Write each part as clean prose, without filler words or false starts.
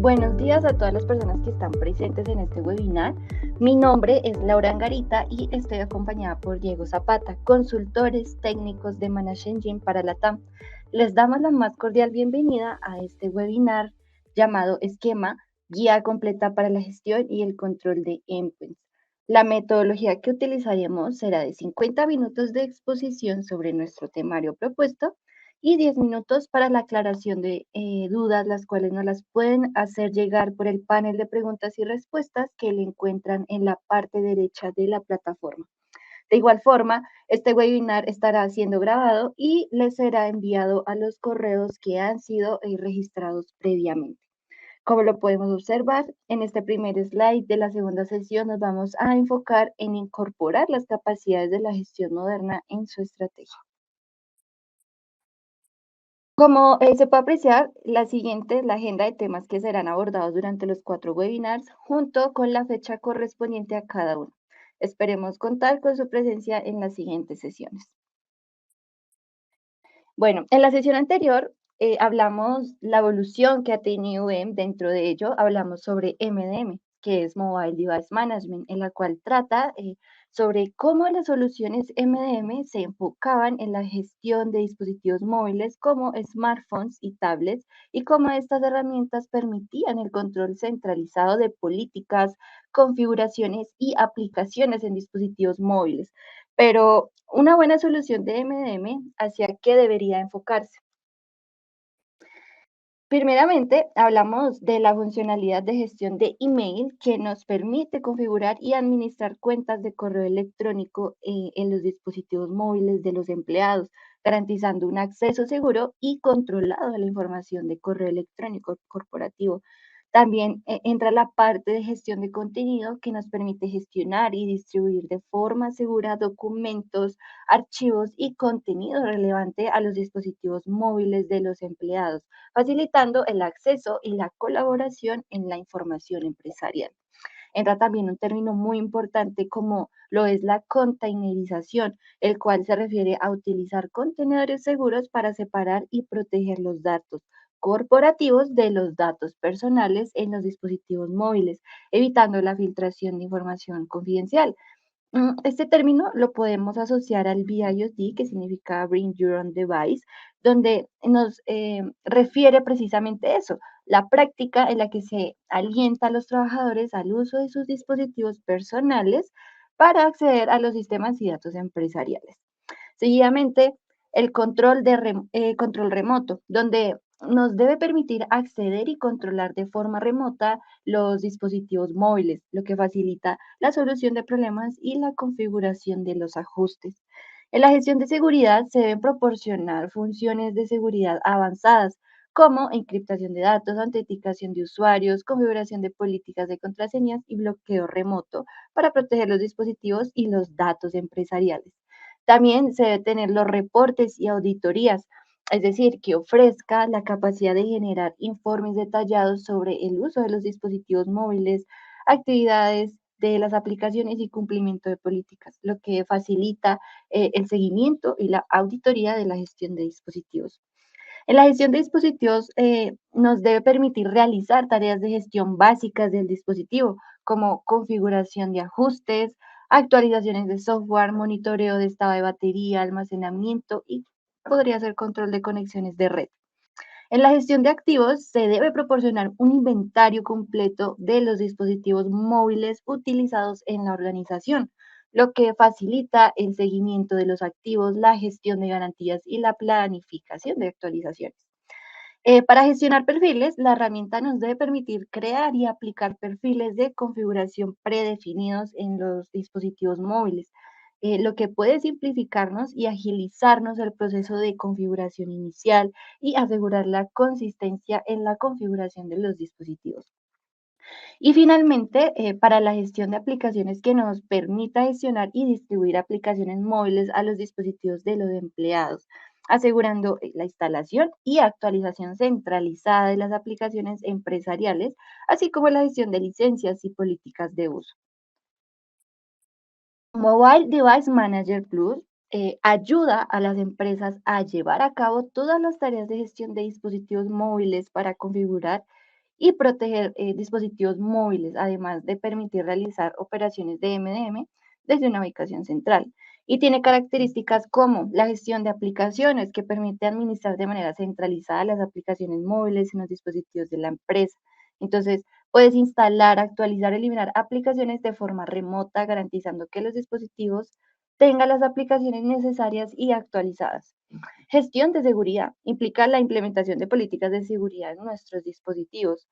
Buenos días a todas las personas que están presentes en este webinar. Mi nombre es Laura Angarita y estoy acompañada por Diego Zapata, consultores técnicos de Manage Engine para la TAM. Les damos la más cordial bienvenida a este webinar llamado Esquema, Guía Completa para la Gestión y el Control de Endpoints. La metodología que utilizaremos será de 50 minutos de exposición sobre nuestro temario propuesto y 10 minutos para la aclaración de dudas, las cuales nos las pueden hacer llegar por el panel de preguntas y respuestas que le encuentran en la parte derecha de la plataforma. De igual forma, este webinar estará siendo grabado y les será enviado a los correos que han sido registrados previamente. Como lo podemos observar, en este primer slide de la segunda sesión nos vamos a enfocar en incorporar las capacidades de la gestión moderna en su estrategia. Como se puede apreciar, la siguiente es la agenda de temas que serán abordados durante los 4 webinars, junto con la fecha correspondiente a cada uno. Esperemos contar con su presencia en las siguientes sesiones. Bueno, en la sesión anterior hablamos la evolución que ha tenido UEM, dentro de ello hablamos sobre MDM, que es Mobile Device Management, en la cual trata sobre cómo las soluciones MDM se enfocaban en la gestión de dispositivos móviles como smartphones y tablets y cómo estas herramientas permitían el control centralizado de políticas, configuraciones y aplicaciones en dispositivos móviles. Pero una buena solución de MDM, ¿hacia qué debería enfocarse? Primeramente, hablamos de la funcionalidad de gestión de email que nos permite configurar y administrar cuentas de correo electrónico en los dispositivos móviles de los empleados, garantizando un acceso seguro y controlado a la información de correo electrónico corporativo. También entra la parte de gestión de contenido que nos permite gestionar y distribuir de forma segura documentos, archivos y contenido relevante a los dispositivos móviles de los empleados, facilitando el acceso y la colaboración en la información empresarial. Entra también un término muy importante como lo es la containerización, el cual se refiere a utilizar contenedores seguros para separar y proteger los datos corporativos de los datos personales en los dispositivos móviles, evitando la filtración de información confidencial. Este término lo podemos asociar al BIOD, que significa Bring Your Own Device, donde nos refiere precisamente a eso, la práctica en la que se alienta a los trabajadores al uso de sus dispositivos personales para acceder a los sistemas y datos empresariales. Seguidamente, el control remoto, donde nos debe permitir acceder y controlar de forma remota los dispositivos móviles, lo que facilita la solución de problemas y la configuración de los ajustes. En la gestión de seguridad se deben proporcionar funciones de seguridad avanzadas, como encriptación de datos, autenticación de usuarios, configuración de políticas de contraseñas y bloqueo remoto para proteger los dispositivos y los datos empresariales. También se debe tener los reportes y auditorías, es decir, que ofrezca la capacidad de generar informes detallados sobre el uso de los dispositivos móviles, actividades de las aplicaciones y cumplimiento de políticas, lo que facilita el seguimiento y la auditoría de la gestión de dispositivos. En la gestión de dispositivos nos debe permitir realizar tareas de gestión básicas del dispositivo, como configuración de ajustes, actualizaciones de software, monitoreo de estado de batería, almacenamiento y podría ser control de conexiones de red. En la gestión de activos se debe proporcionar un inventario completo de los dispositivos móviles utilizados en la organización, lo que facilita el seguimiento de los activos, la gestión de garantías y la planificación de actualizaciones. Para gestionar perfiles, la herramienta nos debe permitir crear y aplicar perfiles de configuración predefinidos en los dispositivos móviles, lo que puede simplificarnos y agilizarnos el proceso de configuración inicial y asegurar la consistencia en la configuración de los dispositivos. Y finalmente, para la gestión de aplicaciones que nos permita gestionar y distribuir aplicaciones móviles a los dispositivos de los empleados, asegurando la instalación y actualización centralizada de las aplicaciones empresariales, así como la gestión de licencias y políticas de uso. Mobile Device Manager Plus ayuda a las empresas a llevar a cabo todas las tareas de gestión de dispositivos móviles para configurar y proteger dispositivos móviles, además de permitir realizar operaciones de MDM desde una ubicación central. Y tiene características como la gestión de aplicaciones, que permite administrar de manera centralizada las aplicaciones móviles en los dispositivos de la empresa. Entonces, puedes instalar, actualizar, eliminar aplicaciones de forma remota, garantizando que los dispositivos tengan las aplicaciones necesarias y actualizadas. Gestión de seguridad implica la implementación de políticas de seguridad en nuestros dispositivos.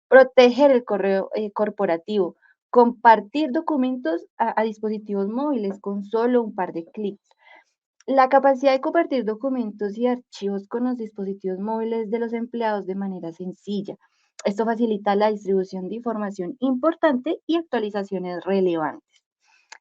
Proteger el correo corporativo, compartir documentos a dispositivos móviles con solo un par de clics. La capacidad de compartir documentos y archivos con los dispositivos móviles de los empleados de manera sencilla. Esto facilita la distribución de información importante y actualizaciones relevantes.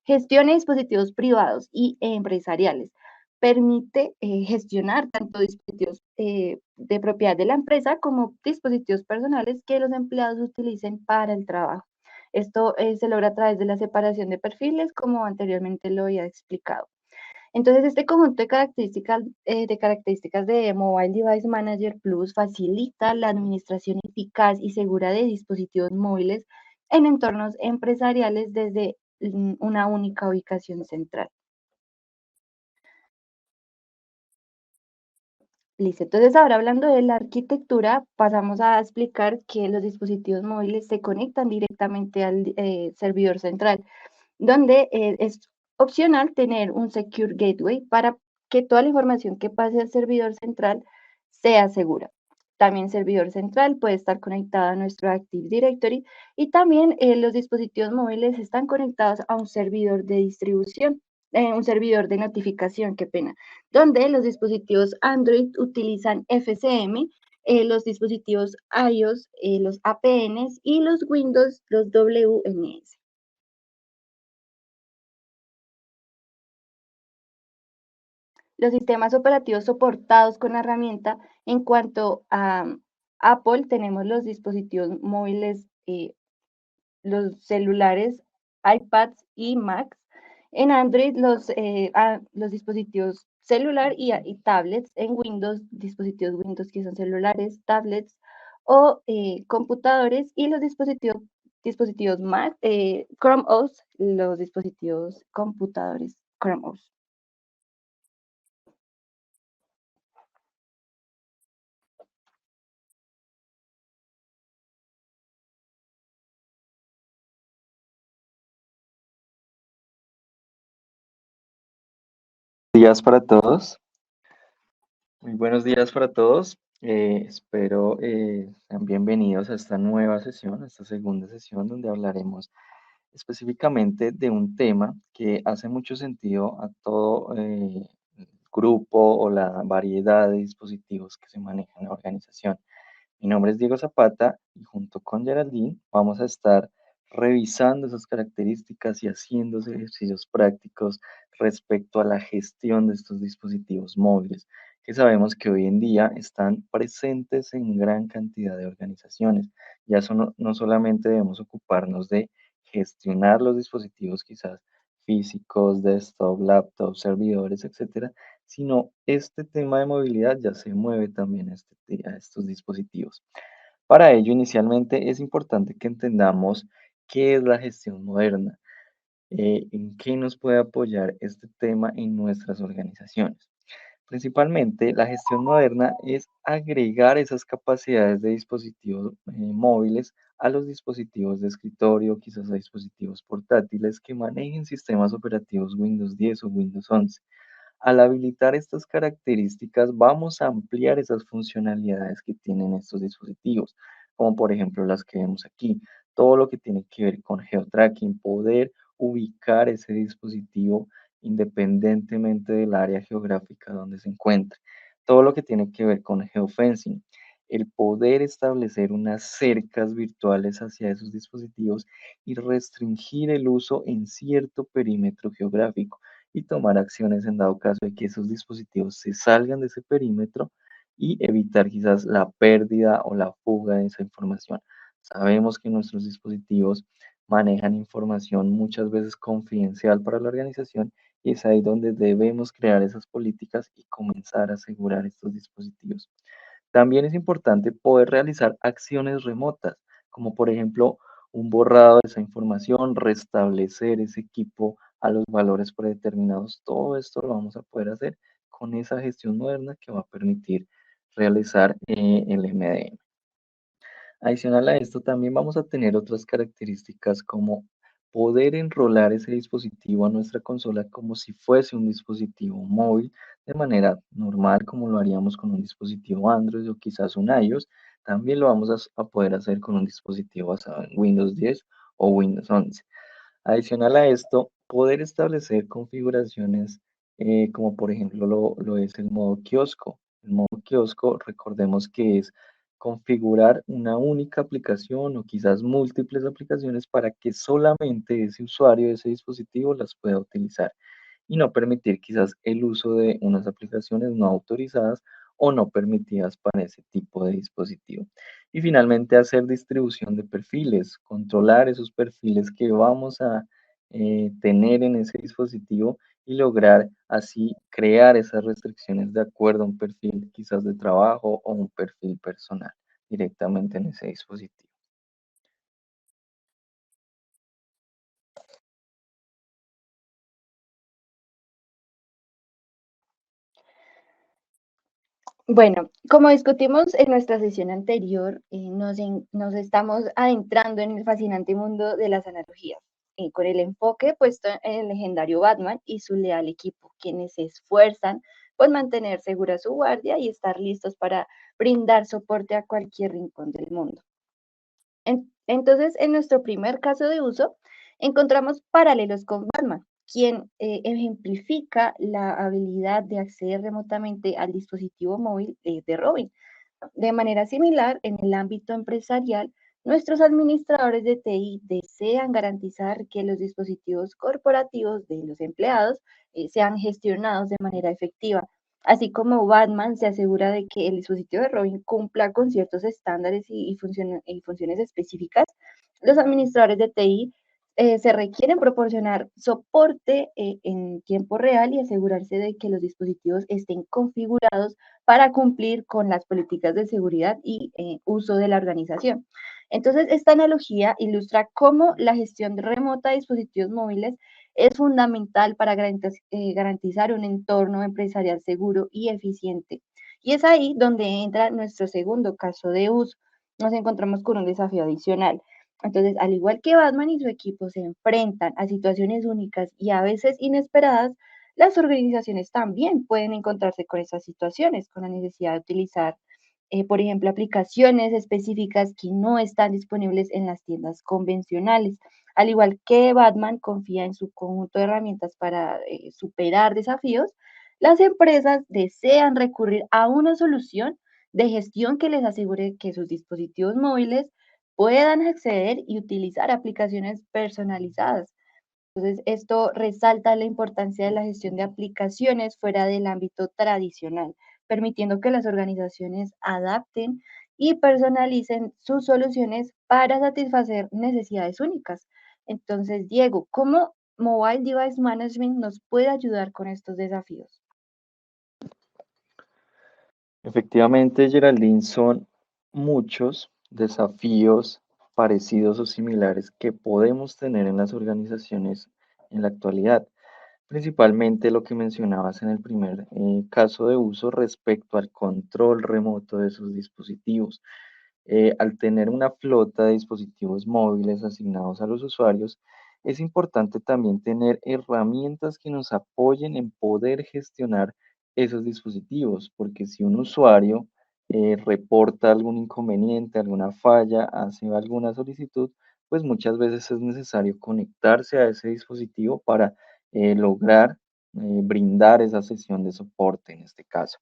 Gestión de dispositivos privados y empresariales. Permite gestionar tanto dispositivos de propiedad de la empresa como dispositivos personales que los empleados utilicen para el trabajo. Esto se logra a través de la separación de perfiles, como anteriormente lo había explicado. Entonces, este conjunto de características de Mobile Device Manager Plus facilita la administración eficaz y segura de dispositivos móviles en entornos empresariales desde una única ubicación central. Listo. Entonces, ahora hablando de la arquitectura, pasamos a explicar que los dispositivos móviles se conectan directamente al servidor central, donde es opcional tener un Secure Gateway para que toda la información que pase al servidor central sea segura. También el servidor central puede estar conectado a nuestro Active Directory y también los dispositivos móviles están conectados a un servidor de distribución, un servidor de notificación, qué pena, donde los dispositivos Android utilizan FCM, los dispositivos iOS, los APNs y los Windows, los WMS. Los sistemas operativos soportados con la herramienta, en cuanto a Apple, tenemos los dispositivos móviles, los celulares, iPads y Macs. En Android, los dispositivos celular y tablets. En Windows, dispositivos Windows que son celulares, tablets o computadores. Y los dispositivos Mac, Chrome OS, los dispositivos computadores Chrome OS. Días para todos. Muy buenos días para todos. Espero sean bienvenidos a esta nueva sesión, a esta segunda sesión donde hablaremos específicamente de un tema que hace mucho sentido a todo el grupo o la variedad de dispositivos que se manejan en la organización. Mi nombre es Diego Zapata y junto con Geraldine vamos a estar revisando esas características y haciendo ejercicios prácticos respecto a la gestión de estos dispositivos móviles, que sabemos que hoy en día están presentes en gran cantidad de organizaciones. Ya no solamente debemos ocuparnos de gestionar los dispositivos quizás físicos, desktop, laptops, servidores, etcétera, sino este tema de movilidad ya se mueve también a estos dispositivos. Para ello, inicialmente es importante que entendamos qué es la gestión moderna, en qué nos puede apoyar este tema en nuestras organizaciones. Principalmente, la gestión moderna es agregar esas capacidades de dispositivos móviles a los dispositivos de escritorio, quizás a dispositivos portátiles que manejen sistemas operativos Windows 10 o Windows 11. Al habilitar estas características, vamos a ampliar esas funcionalidades que tienen estos dispositivos, como por ejemplo las que vemos aquí, todo lo que tiene que ver con geotracking, poder ubicar ese dispositivo independientemente del área geográfica donde se encuentre, todo lo que tiene que ver con geofencing, el poder establecer unas cercas virtuales hacia esos dispositivos y restringir el uso en cierto perímetro geográfico y tomar acciones en dado caso de que esos dispositivos se salgan de ese perímetro y evitar quizás la pérdida o la fuga de esa información. Sabemos que nuestros dispositivos manejan información muchas veces confidencial para la organización y es ahí donde debemos crear esas políticas y comenzar a asegurar estos dispositivos. También es importante poder realizar acciones remotas. como por ejemplo un borrado de esa información, restablecer ese equipo a los valores predeterminados. Todo esto lo vamos a poder hacer con esa gestión moderna que va a permitir realizar el MDM. Adicional a esto, también vamos a tener otras características como poder enrolar ese dispositivo a nuestra consola como si fuese un dispositivo móvil de manera normal, como lo haríamos con un dispositivo Android o quizás un iOS. También lo vamos a poder hacer con un dispositivo basado en Windows 10 o Windows 11. Adicional a esto, poder establecer configuraciones como por ejemplo lo es el modo kiosco. El modo kiosco, recordemos que es configurar una única aplicación o quizás múltiples aplicaciones para que solamente ese usuario de ese dispositivo las pueda utilizar y no permitir quizás el uso de unas aplicaciones no autorizadas o no permitidas para ese tipo de dispositivo. Y finalmente hacer distribución de perfiles, controlar esos perfiles que vamos a tener en ese dispositivo y lograr así crear esas restricciones de acuerdo a un perfil quizás de trabajo o un perfil personal directamente en ese dispositivo. Bueno, como discutimos en nuestra sesión anterior, nos estamos adentrando en el fascinante mundo de las analogías, con el enfoque puesto en el legendario Batman y su leal equipo, quienes se esfuerzan por mantener segura su guardia y estar listos para brindar soporte a cualquier rincón del mundo. Entonces, en nuestro primer caso de uso, encontramos paralelos con Batman, quien ejemplifica la habilidad de acceder remotamente al dispositivo móvil de Robin. De manera similar, en el ámbito empresarial, nuestros administradores de TI desean garantizar que los dispositivos corporativos de los empleados sean gestionados de manera efectiva. Así como Batman se asegura de que el dispositivo de Robin cumpla con ciertos estándares y funciones específicas, los administradores de TI se requieren proporcionar soporte en tiempo real y asegurarse de que los dispositivos estén configurados para cumplir con las políticas de seguridad y uso de la organización. Entonces, esta analogía ilustra cómo la gestión remota de dispositivos móviles es fundamental para garantizar un entorno empresarial seguro y eficiente. Y es ahí donde entra nuestro segundo caso de uso. Nos encontramos con un desafío adicional. Entonces, al igual que Batman y su equipo se enfrentan a situaciones únicas y a veces inesperadas, las organizaciones también pueden encontrarse con esas situaciones, con la necesidad de utilizar, por ejemplo, aplicaciones específicas que no están disponibles en las tiendas convencionales. Al igual que Batman confía en su conjunto de herramientas para superar desafíos, las empresas desean recurrir a una solución de gestión que les asegure que sus dispositivos móviles puedan acceder y utilizar aplicaciones personalizadas. Entonces, esto resalta la importancia de la gestión de aplicaciones fuera del ámbito tradicional, permitiendo que las organizaciones adapten y personalicen sus soluciones para satisfacer necesidades únicas. Entonces, Diego, ¿cómo Mobile Device Management nos puede ayudar con estos desafíos? Efectivamente, Geraldine, son muchos desafíos parecidos o similares que podemos tener en las organizaciones en la actualidad. Principalmente lo que mencionabas en el primer caso de uso respecto al control remoto de sus dispositivos. Al tener una flota de dispositivos móviles asignados a los usuarios, es importante también tener herramientas que nos apoyen en poder gestionar esos dispositivos, porque si un usuario reporta algún inconveniente, alguna falla, hace alguna solicitud, pues muchas veces es necesario conectarse a ese dispositivo para lograr brindar esa sesión de soporte en este caso.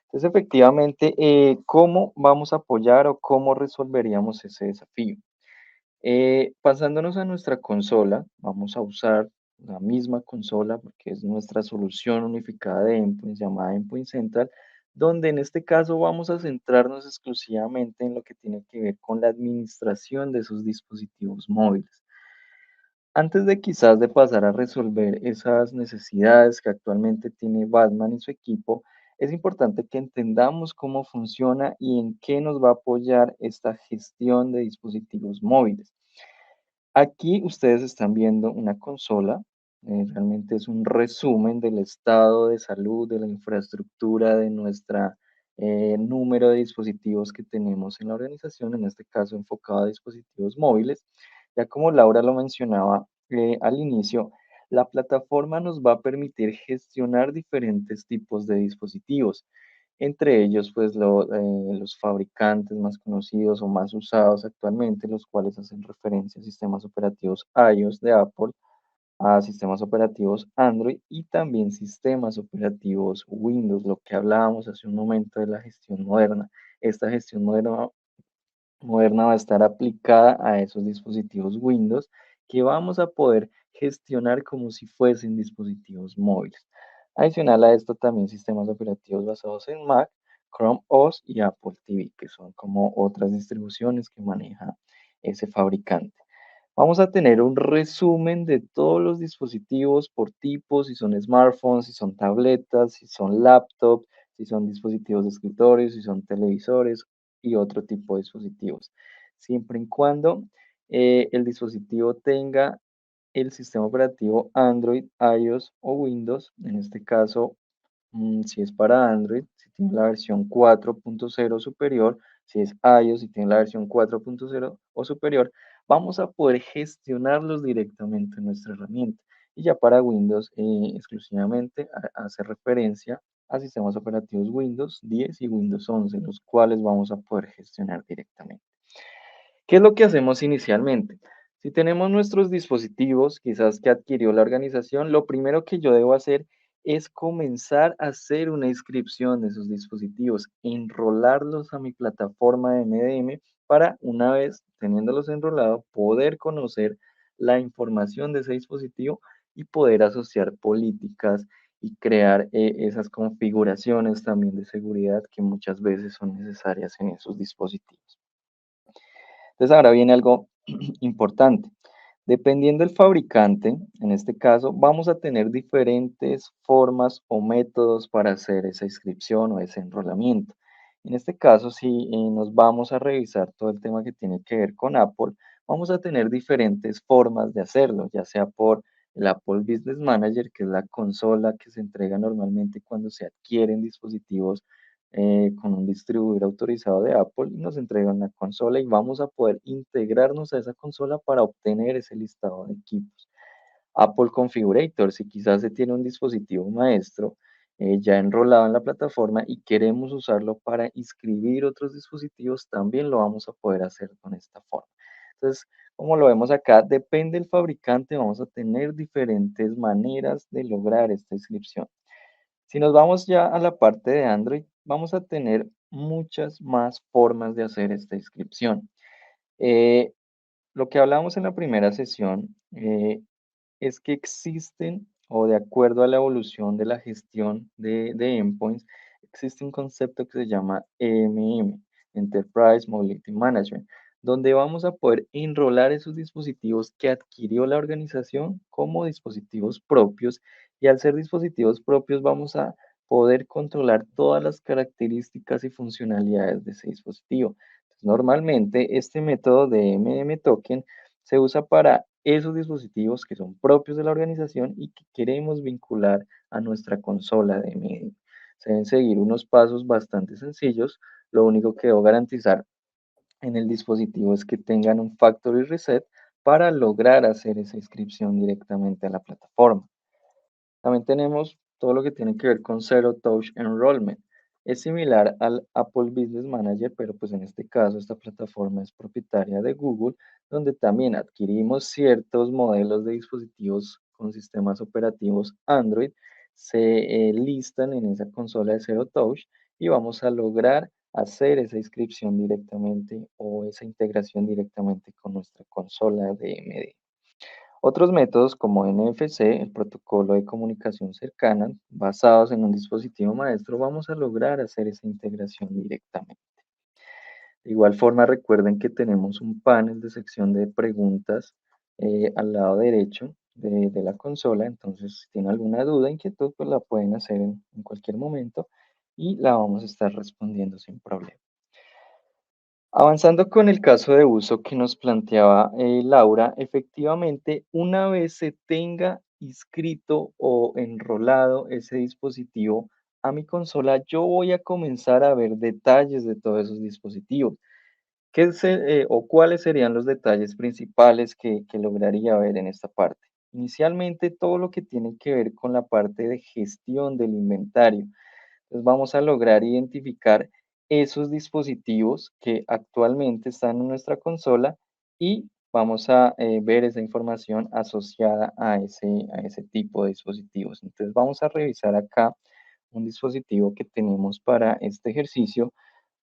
Entonces, efectivamente, ¿cómo vamos a apoyar o cómo resolveríamos ese desafío? Pasándonos a nuestra consola, vamos a usar la misma consola porque es nuestra solución unificada de endpoints llamada Endpoint Central, donde en este caso vamos a centrarnos exclusivamente en lo que tiene que ver con la administración de esos dispositivos móviles. Antes de quizás de pasar a resolver esas necesidades que actualmente tiene Batman y su equipo, es importante que entendamos cómo funciona y en qué nos va a apoyar esta gestión de dispositivos móviles. Aquí ustedes están viendo una consola, realmente es un resumen del estado de salud, de la infraestructura, de nuestra número de dispositivos que tenemos en la organización, en este caso enfocado a dispositivos móviles. Ya como Laura lo mencionaba al inicio, la plataforma nos va a permitir gestionar diferentes tipos de dispositivos, entre ellos pues los fabricantes más conocidos o más usados actualmente, los cuales hacen referencia a sistemas operativos iOS de Apple, a sistemas operativos Android y también sistemas operativos Windows, lo que hablábamos hace un momento de la gestión moderna. Esta gestión moderna va a estar aplicada a esos dispositivos Windows que vamos a poder gestionar como si fuesen dispositivos móviles. Adicional a esto, también sistemas operativos basados en Mac, Chrome OS y Apple TV, que son como otras distribuciones que maneja ese fabricante. Vamos a tener un resumen de todos los dispositivos por tipos, si son smartphones, si son tabletas, si son laptops, si son dispositivos de escritorio, si son televisores y otro tipo de dispositivos, siempre y cuando el dispositivo tenga el sistema operativo Android, iOS o Windows. En este caso, si es para Android, si tiene la versión 4.0 superior, si es iOS, si tiene la versión 4.0 o superior, vamos a poder gestionarlos directamente en nuestra herramienta. Y ya para Windows, exclusivamente hace referencia a sistemas operativos Windows 10 y Windows 11, los cuales vamos a poder gestionar directamente. ¿Qué es lo que hacemos inicialmente? Si tenemos nuestros dispositivos, quizás que adquirió la organización, lo primero que yo debo hacer es comenzar a hacer una inscripción de esos dispositivos, enrolarlos a mi plataforma de MDM para, una vez teniéndolos enrolados, poder conocer la información de ese dispositivo y poder asociar políticas y crear esas configuraciones también de seguridad que muchas veces son necesarias en esos dispositivos. Entonces ahora viene algo importante. Dependiendo del fabricante, en este caso, vamos a tener diferentes formas o métodos para hacer esa inscripción o ese enrolamiento. En este caso, si nos vamos a revisar todo el tema que tiene que ver con Apple, vamos a tener diferentes formas de hacerlo, ya sea por el Apple Business Manager, que es la consola que se entrega normalmente cuando se adquieren dispositivos con un distribuidor autorizado de Apple y nos entregan una consola y vamos a poder integrarnos a esa consola para obtener ese listado de equipos. Apple Configurator, si quizás se tiene un dispositivo maestro ya enrolado en la plataforma y queremos usarlo para inscribir otros dispositivos, también lo vamos a poder hacer con esta forma. Entonces, como lo vemos acá, depende del fabricante, vamos a tener diferentes maneras de lograr esta inscripción. Si nos vamos ya a la parte de Android, vamos a tener muchas más formas de hacer esta inscripción. Eh, lo que hablamos en la primera sesión es que existen, o de acuerdo a la evolución de la gestión de endpoints, existe un concepto que se llama EMM, Enterprise Mobility Management, donde vamos a poder enrolar esos dispositivos que adquirió la organización como dispositivos propios y al ser dispositivos propios vamos a poder controlar todas las características y funcionalidades de ese dispositivo. Normalmente este método de MM Token se usa para esos dispositivos que son propios de la organización y que queremos vincular a nuestra consola de medio. Se deben seguir unos pasos bastante sencillos. Lo único que debo garantizar en el dispositivo es que tengan un factory reset para lograr hacer esa inscripción directamente a la plataforma. También tenemos todo lo que tiene que ver con Zero Touch Enrollment. Es similar al Apple Business Manager, pero pues en este caso esta plataforma es propietaria de Google, donde también adquirimos ciertos modelos de dispositivos con sistemas operativos Android, se listan en esa consola de Zero Touch y vamos a lograr hacer esa inscripción directamente o esa integración directamente con nuestra consola de MD. Otros métodos como NFC, el protocolo de comunicación cercana, basados en un dispositivo maestro, vamos a lograr hacer esa integración directamente. De igual forma, recuerden que tenemos un panel de sección de preguntas al lado derecho de la consola, entonces si tienen alguna duda, inquietud, pues la pueden hacer en cualquier momento y la vamos a estar respondiendo sin problema. Avanzando con el caso de uso que nos planteaba Laura, efectivamente, una vez se tenga inscrito o enrolado ese dispositivo a mi consola, yo voy a comenzar a ver detalles de todos esos dispositivos. O cuáles serían los detalles principales que lograría ver en esta parte? Inicialmente, todo lo que tiene que ver con la parte de gestión del inventario. Entonces, vamos a lograr identificar esos dispositivos que actualmente están en nuestra consola y vamos a ver esa información asociada a ese tipo de dispositivos. Entonces, vamos a revisar acá un dispositivo que tenemos para este ejercicio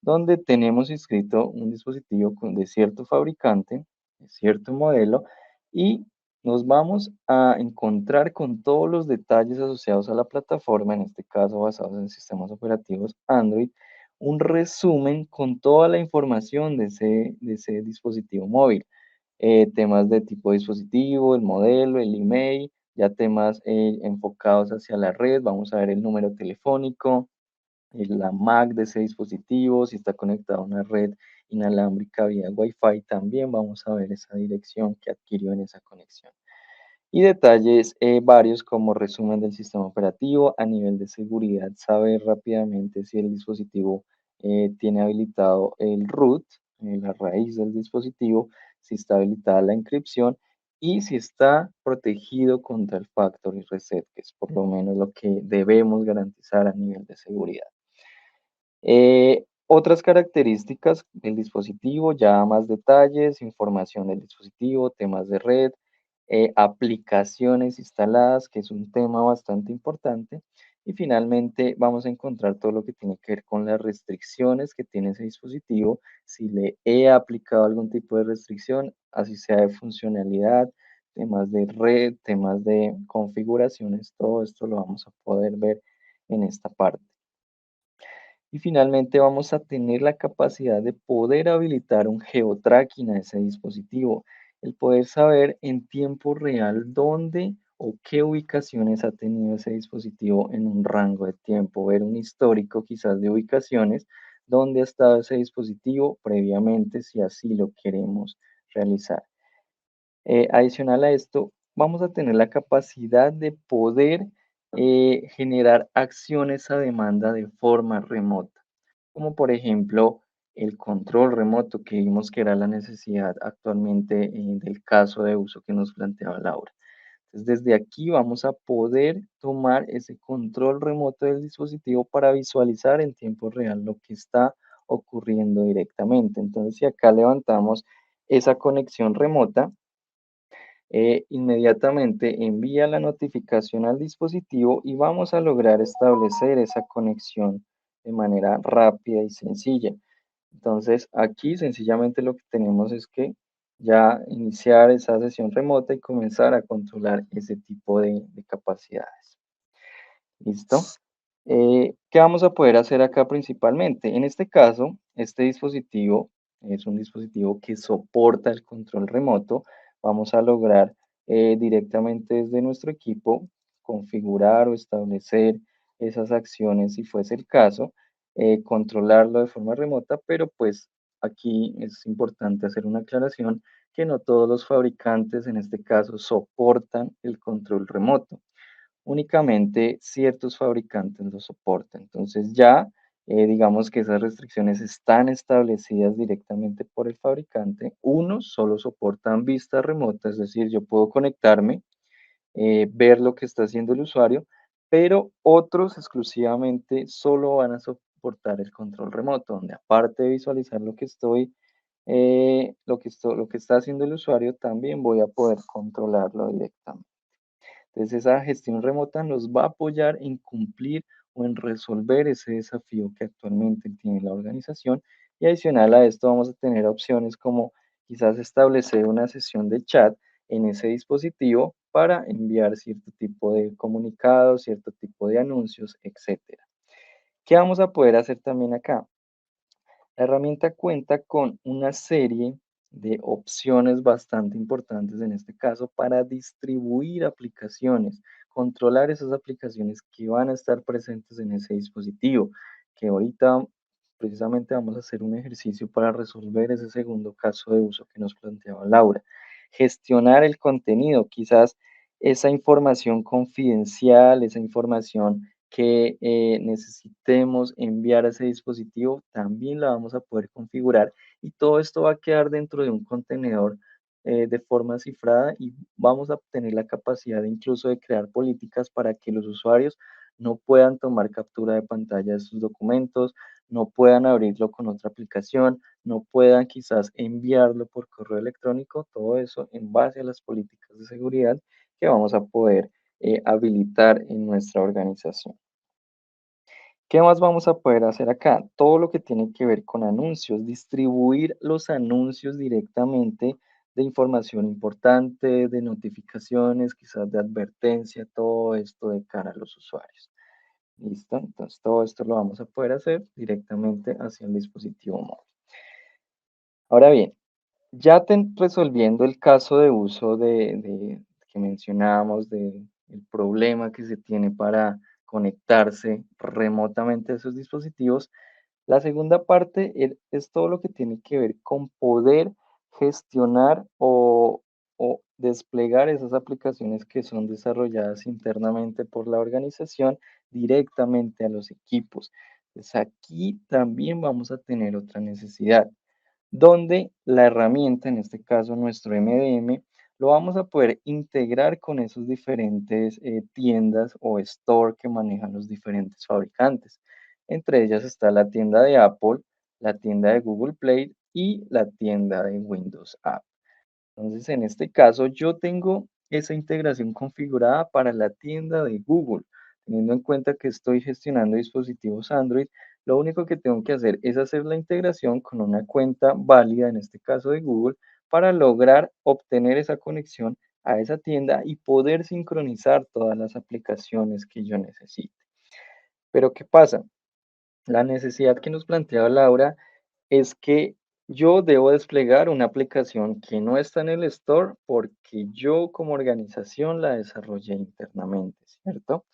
donde tenemos inscrito un dispositivo de cierto fabricante, de cierto modelo, y nos vamos a encontrar con todos los detalles asociados a la plataforma, en este caso basados en sistemas operativos Android, un resumen con toda la información de ese dispositivo móvil. Temas de tipo de dispositivo, el modelo, el email, ya temas enfocados hacia la red, vamos a ver el número telefónico, la MAC de ese dispositivo, si está conectado a una red inalámbrica vía Wi-Fi, también vamos a ver esa dirección que adquirió en esa conexión. Y detalles varios como resumen del sistema operativo a nivel de seguridad, saber rápidamente si el dispositivo tiene habilitado el root, la raíz del dispositivo, si está habilitada la encripción y si está protegido contra el factory reset, que es por lo menos lo que debemos garantizar a nivel de seguridad. Otras características del dispositivo, ya más detalles, información del dispositivo, temas de red, aplicaciones instaladas, que es un tema bastante importante. Y finalmente vamos a encontrar todo lo que tiene que ver con las restricciones que tiene ese dispositivo, si le he aplicado algún tipo de restricción, así sea de funcionalidad, temas de red, temas de configuraciones, todo esto lo vamos a poder ver en esta parte. Y finalmente vamos a tener la capacidad de poder habilitar un geotracking a ese dispositivo, el poder saber en tiempo real dónde o qué ubicaciones ha tenido ese dispositivo en un rango de tiempo, ver un histórico quizás de ubicaciones donde ha estado ese dispositivo previamente si así lo queremos realizar. Adicional a esto, vamos a tener la capacidad de poder generar acciones a demanda de forma remota, como por ejemplo el control remoto que vimos que era la necesidad actualmente del caso de uso que nos planteaba Laura. Entonces, desde aquí vamos a poder tomar ese control remoto del dispositivo para visualizar en tiempo real lo que está ocurriendo directamente. Entonces, si acá levantamos esa conexión remota, inmediatamente envía la notificación al dispositivo y vamos a lograr establecer esa conexión de manera rápida y sencilla. Entonces, aquí sencillamente lo que tenemos es que ya iniciar esa sesión remota y comenzar a controlar ese tipo de capacidades. ¿Listo? ¿Qué vamos a poder hacer acá principalmente? En este caso, este dispositivo es un dispositivo que soporta el control remoto. Vamos a lograr directamente desde nuestro equipo configurar o establecer esas acciones si fuese el caso, controlarlo de forma remota, pero pues aquí es importante hacer una aclaración que no todos los fabricantes en este caso soportan el control remoto, únicamente ciertos fabricantes lo soportan. Entonces ya digamos que esas restricciones están establecidas directamente por el fabricante. Unos solo soportan vista remota, es decir, yo puedo conectarme, ver lo que está haciendo el usuario, pero otros exclusivamente solo van a soportar el control remoto, donde aparte de visualizar lo que está haciendo el usuario, también voy a poder controlarlo directamente. Entonces, esa gestión remota nos va a apoyar en cumplir o en resolver ese desafío que actualmente tiene la organización. Y adicional a esto, vamos a tener opciones como quizás establecer una sesión de chat en ese dispositivo para enviar cierto tipo de comunicados, cierto tipo de anuncios, etcétera. ¿Qué vamos a poder hacer también acá? La herramienta cuenta con una serie de opciones bastante importantes en este caso para distribuir aplicaciones, controlar esas aplicaciones que van a estar presentes en ese dispositivo. que ahorita precisamente vamos a hacer un ejercicio para resolver ese segundo caso de uso que nos planteaba Laura. Gestionar el contenido, quizás esa información confidencial, esa información que necesitemos enviar a ese dispositivo, también la vamos a poder configurar y todo esto va a quedar dentro de un contenedor de forma cifrada y vamos a tener la capacidad incluso de crear políticas para que los usuarios no puedan tomar captura de pantalla de sus documentos, no puedan abrirlo con otra aplicación, no puedan quizás enviarlo por correo electrónico, todo eso en base a las políticas de seguridad que vamos a poder habilitar en nuestra organización. ¿Qué más vamos a poder hacer acá? Todo lo que tiene que ver con anuncios, distribuir los anuncios directamente de información importante, de notificaciones, quizás de advertencia, todo esto de cara a los usuarios. ¿Listo? Entonces todo esto lo vamos a poder hacer directamente hacia el dispositivo móvil. Ahora bien, ya resolviendo el caso de uso que mencionábamos, del problema que se tiene para conectarse remotamente a esos dispositivos, la segunda parte es todo lo que tiene que ver con poder gestionar o desplegar esas aplicaciones que son desarrolladas internamente por la organización directamente a los equipos. Pues aquí también vamos a tener otra necesidad donde la herramienta, en este caso nuestro MDM, lo vamos a poder integrar con esos diferentes tiendas o store que manejan los diferentes fabricantes. Entre ellas está la tienda de Apple, la tienda de Google Play y la tienda de Windows App. Entonces, en este caso, yo tengo esa integración configurada para la tienda de Google. Teniendo en cuenta que estoy gestionando dispositivos Android, lo único que tengo que hacer es hacer la integración con una cuenta válida, en este caso de Google, para lograr obtener esa conexión a esa tienda y poder sincronizar todas las aplicaciones que yo necesite. Pero ¿qué pasa? La necesidad que nos planteaba Laura es que yo debo desplegar una aplicación que no está en el store porque yo como organización la desarrollé internamente, ¿cierto?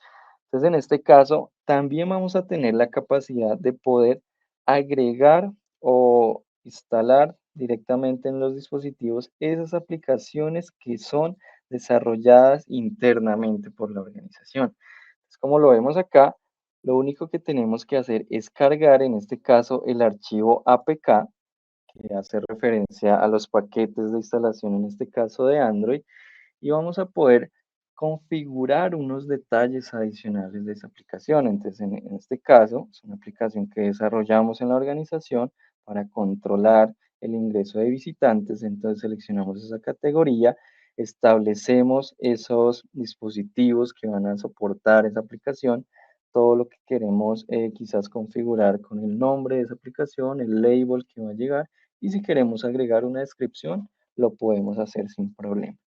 Entonces, en este caso, también vamos a tener la capacidad de poder agregar o instalar directamente en los dispositivos esas aplicaciones que son desarrolladas internamente por la organización. Entonces, como lo vemos acá, lo único que tenemos que hacer es cargar, en este caso, el archivo APK, que hace referencia a los paquetes de instalación, en este caso de Android, y vamos a poder configurar unos detalles adicionales de esa aplicación. Entonces, en este caso, es una aplicación que desarrollamos en la organización para controlar el ingreso de visitantes. Entonces, seleccionamos esa categoría, establecemos esos dispositivos que van a soportar esa aplicación, todo lo que queremos quizás configurar con el nombre de esa aplicación, el label que va a llegar, y si queremos agregar una descripción, lo podemos hacer sin problema.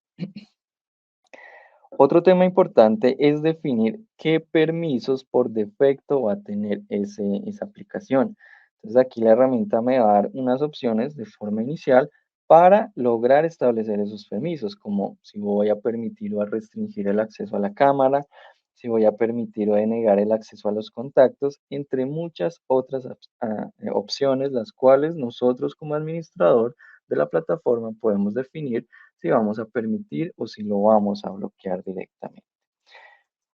Otro tema importante es definir qué permisos por defecto va a tener esa aplicación. Entonces aquí la herramienta me va a dar unas opciones de forma inicial para lograr establecer esos permisos, como si voy a permitir o a restringir el acceso a la cámara, si voy a permitir o denegar el acceso a los contactos, entre muchas otras opciones, las cuales nosotros como administrador de la plataforma podemos definir si vamos a permitir o si lo vamos a bloquear directamente.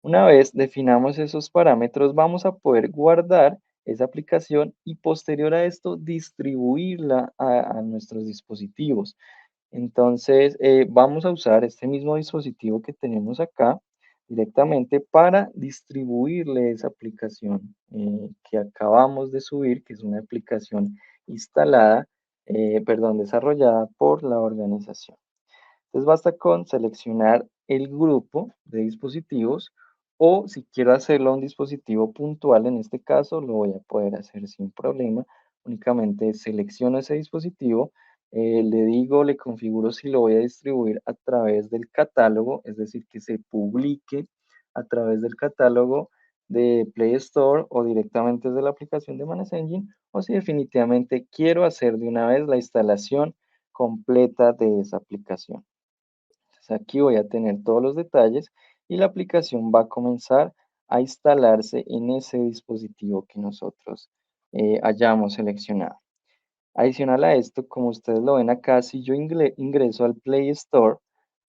Una vez definamos esos parámetros, vamos a poder guardar esa aplicación y posterior a esto distribuirla a nuestros dispositivos. Entonces, vamos a usar este mismo dispositivo que tenemos acá directamente para distribuirle esa aplicación que acabamos de subir, que es una aplicación instalada, perdón, desarrollada por la organización. Entonces basta con seleccionar el grupo de dispositivos o si quiero hacerlo a un dispositivo puntual, en este caso lo voy a poder hacer sin problema. Únicamente selecciono ese dispositivo, le digo, le configuro si lo voy a distribuir a través del catálogo, es decir, que se publique a través del catálogo de Play Store o directamente desde la aplicación de Manage Engine, o si definitivamente quiero hacer de una vez la instalación completa de esa aplicación. Entonces aquí voy a tener todos los detalles y la aplicación va a comenzar a instalarse en ese dispositivo que nosotros hayamos seleccionado. Adicional a esto, como ustedes lo ven acá, si yo ingreso al Play Store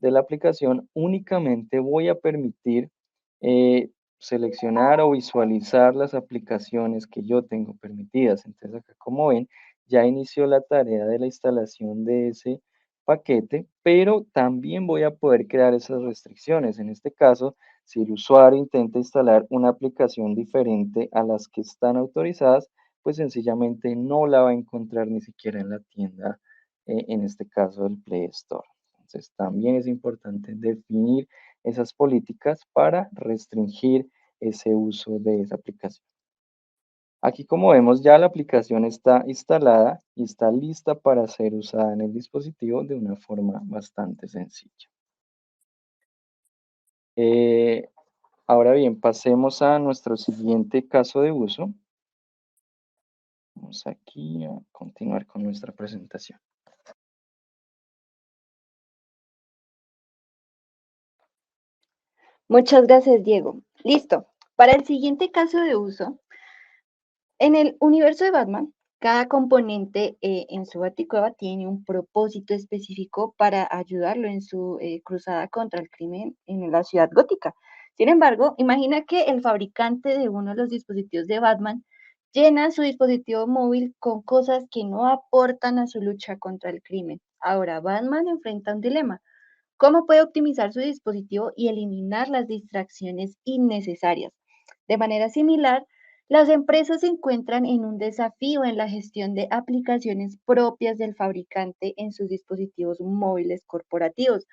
de la aplicación, únicamente voy a permitir eh, seleccionar o visualizar las aplicaciones que yo tengo permitidas. Entonces acá, como ven, ya inició la tarea de la instalación de ese paquete, pero también voy a poder crear esas restricciones. En este caso, si el usuario intenta instalar una aplicación diferente a las que están autorizadas, pues sencillamente no la va a encontrar ni siquiera en la tienda, en este caso del Play Store. Entonces también es importante definir esas políticas para restringir ese uso de esa aplicación. Aquí, como vemos, ya la aplicación está instalada y está lista para ser usada en el dispositivo de una forma bastante sencilla. Eh, Ahora bien, pasemos a nuestro siguiente caso de uso. Vamos aquí a continuar con nuestra presentación. Muchas gracias, Diego. Listo. Para el siguiente caso de uso, en el universo de Batman, cada componente en su Baticueva tiene un propósito específico para ayudarlo en su cruzada contra el crimen en la ciudad gótica. Sin embargo, imagina que el fabricante de uno de los dispositivos de Batman llena su dispositivo móvil con cosas que no aportan a su lucha contra el crimen. Ahora, Batman enfrenta un dilema. ¿Cómo puede optimizar su dispositivo y eliminar las distracciones innecesarias? De manera similar, las empresas se encuentran en un desafío en la gestión de aplicaciones propias del fabricante en sus dispositivos móviles corporativos.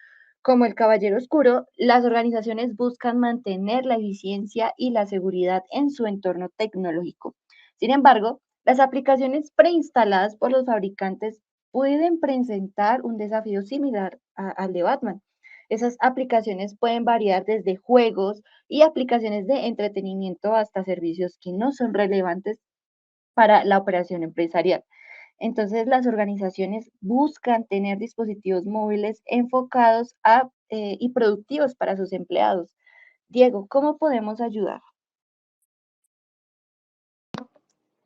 Como el Caballero Oscuro, las organizaciones buscan mantener la eficiencia y la seguridad en su entorno tecnológico. Sin embargo, las aplicaciones preinstaladas por los fabricantes pueden presentar un desafío similar al de Batman. Esas aplicaciones pueden variar desde juegos y aplicaciones de entretenimiento hasta servicios que no son relevantes para la operación empresarial. Entonces, las organizaciones buscan tener dispositivos móviles enfocados y productivos para sus empleados. Diego, ¿cómo podemos ayudar?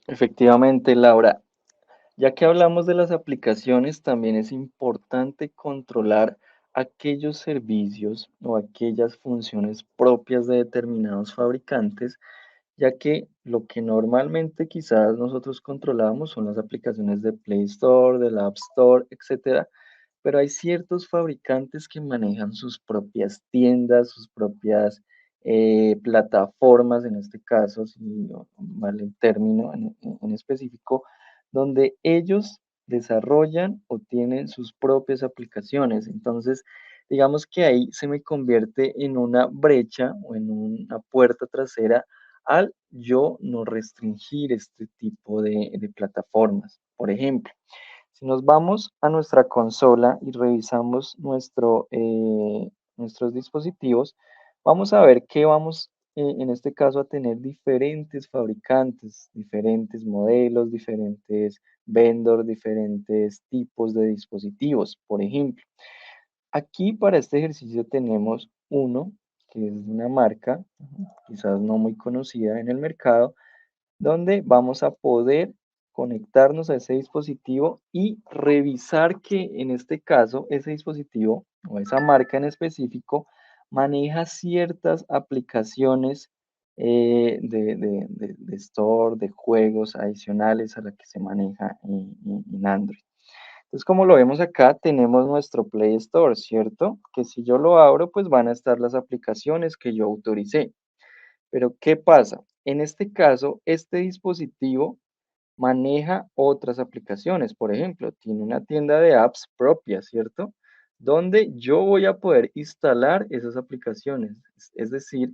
Efectivamente, Laura, ya que hablamos de las aplicaciones, también es importante controlar aquellos servicios o aquellas funciones propias de determinados fabricantes, ya que lo que normalmente quizás nosotros controlamos son las aplicaciones de Play Store, de la App Store, etcétera, pero hay ciertos fabricantes que manejan sus propias tiendas, sus propias plataformas, en este caso, si no vale el término en específico, donde ellos desarrollan o tienen sus propias aplicaciones. Entonces, digamos que ahí se me convierte en una brecha o en una puerta trasera al yo no restringir este tipo de plataformas. Por ejemplo, si nos vamos a nuestra consola y revisamos nuestros dispositivos, vamos a ver que vamos, en este caso, a tener diferentes fabricantes, diferentes modelos, diferentes vendors, diferentes tipos de dispositivos. Por ejemplo, aquí para este ejercicio tenemos uno que es de una marca, quizás no muy conocida en el mercado, donde vamos a poder conectarnos a ese dispositivo y revisar que en este caso ese dispositivo o esa marca en específico maneja ciertas aplicaciones de store, de juegos adicionales a la que se maneja en Android. Entonces, como lo vemos acá, tenemos nuestro Play Store, ¿cierto? Que si yo lo abro, pues van a estar las aplicaciones que yo autoricé. Pero, ¿qué pasa? En este caso, este dispositivo maneja otras aplicaciones. Por ejemplo, tiene una tienda de apps propia, ¿cierto? Donde yo voy a poder instalar esas aplicaciones. Es decir,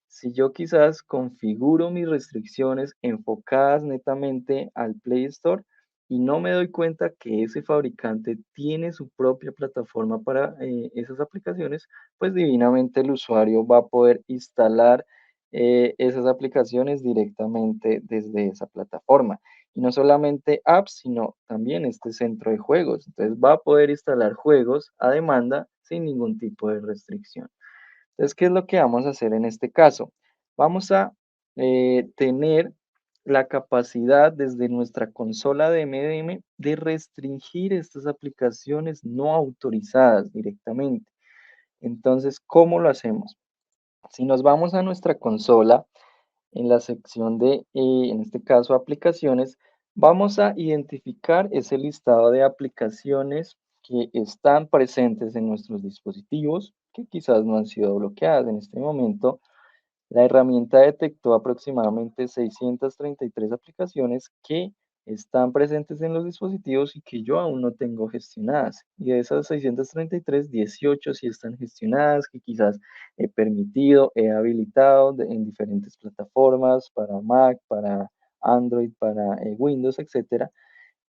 si yo quizás configuro mis restricciones enfocadas netamente al Play Store y no me doy cuenta que ese fabricante tiene su propia plataforma para esas aplicaciones, pues divinamente el usuario va a poder instalar esas aplicaciones directamente desde esa plataforma. Y no solamente apps, sino también este centro de juegos. Entonces va a poder instalar juegos a demanda sin ningún tipo de restricción. Entonces, ¿qué es lo que vamos a hacer en este caso? vamos a tener la capacidad desde nuestra consola de MDM de restringir estas aplicaciones no autorizadas directamente. Entonces, ¿cómo lo hacemos? Si nos vamos a nuestra consola, en la sección de, en este caso, aplicaciones, vamos a identificar ese listado de aplicaciones que están presentes en nuestros dispositivos, que quizás no han sido bloqueadas en este momento. La herramienta detectó aproximadamente 633 aplicaciones que están presentes en los dispositivos y que yo aún no tengo gestionadas. Y de esas 633, 18 sí están gestionadas, que quizás he permitido, he habilitado en diferentes plataformas para Mac, para Android, para Windows, etcétera,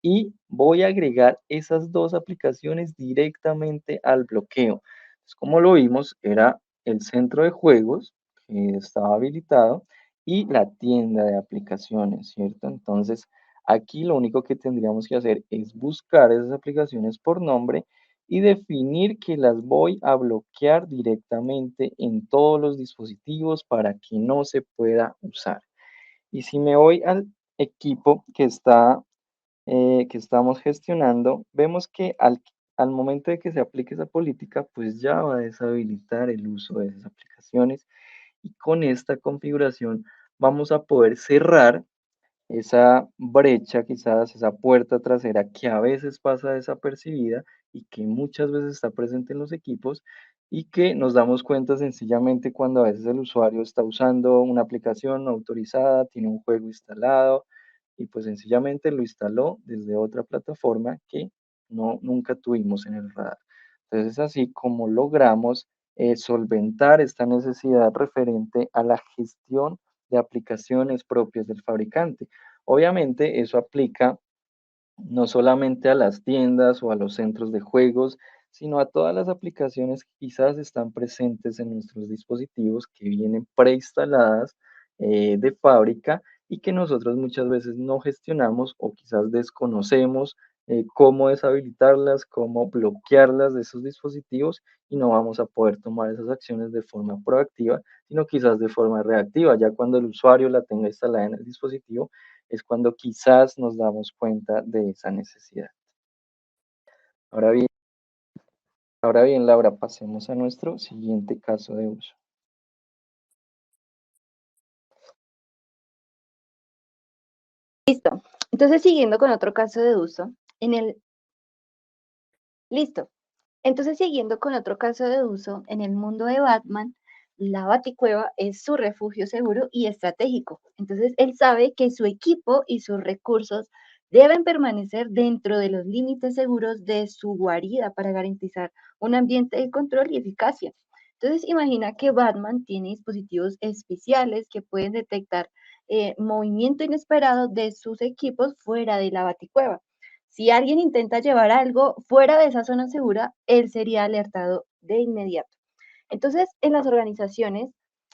y voy a agregar esas dos aplicaciones directamente al bloqueo. Entonces, como lo vimos, era el centro de juegos que estaba habilitado y la tienda de aplicaciones, ¿cierto? Entonces, aquí lo único que tendríamos que hacer es buscar esas aplicaciones por nombre y definir que las voy a bloquear directamente en todos los dispositivos para que no se pueda usar. Y si me voy al equipo que estamos gestionando, vemos que al momento de que se aplique esa política, pues ya va a deshabilitar el uso de esas aplicaciones y con esta configuración vamos a poder cerrar esa brecha, quizás esa puerta trasera que a veces pasa desapercibida y que muchas veces está presente en los equipos y que nos damos cuenta sencillamente cuando a veces el usuario está usando una aplicación no autorizada, tiene un juego instalado y pues sencillamente lo instaló desde otra plataforma que nunca tuvimos en el radar. Entonces es así como logramos solventar esta necesidad referente a la gestión de aplicaciones propias del fabricante. Obviamente eso aplica no solamente a las tiendas o a los centros de juegos, sino a todas las aplicaciones que quizás están presentes en nuestros dispositivos que vienen preinstaladas de fábrica y que nosotros muchas veces no gestionamos o quizás desconocemos cómo deshabilitarlas, cómo bloquearlas de esos dispositivos y no vamos a poder tomar esas acciones de forma proactiva, sino quizás de forma reactiva, ya cuando el usuario la tenga instalada en el dispositivo es cuando quizás nos damos cuenta de esa necesidad. Ahora bien, ahora bien, Laura, pasemos a nuestro siguiente caso de uso. Listo. Entonces, siguiendo con otro caso de uso, listo. Entonces, siguiendo con otro caso de uso, en el mundo de Batman, la Baticueva es su refugio seguro y estratégico. Entonces, él sabe que su equipo y sus recursos deben permanecer dentro de los límites seguros de su guarida para garantizar un ambiente de control y eficacia. Entonces, imagina que Batman tiene dispositivos especiales que pueden detectar movimiento inesperado de sus equipos fuera de la Baticueva. Si alguien intenta llevar algo fuera de esa zona segura, él sería alertado de inmediato. Entonces, en las organizaciones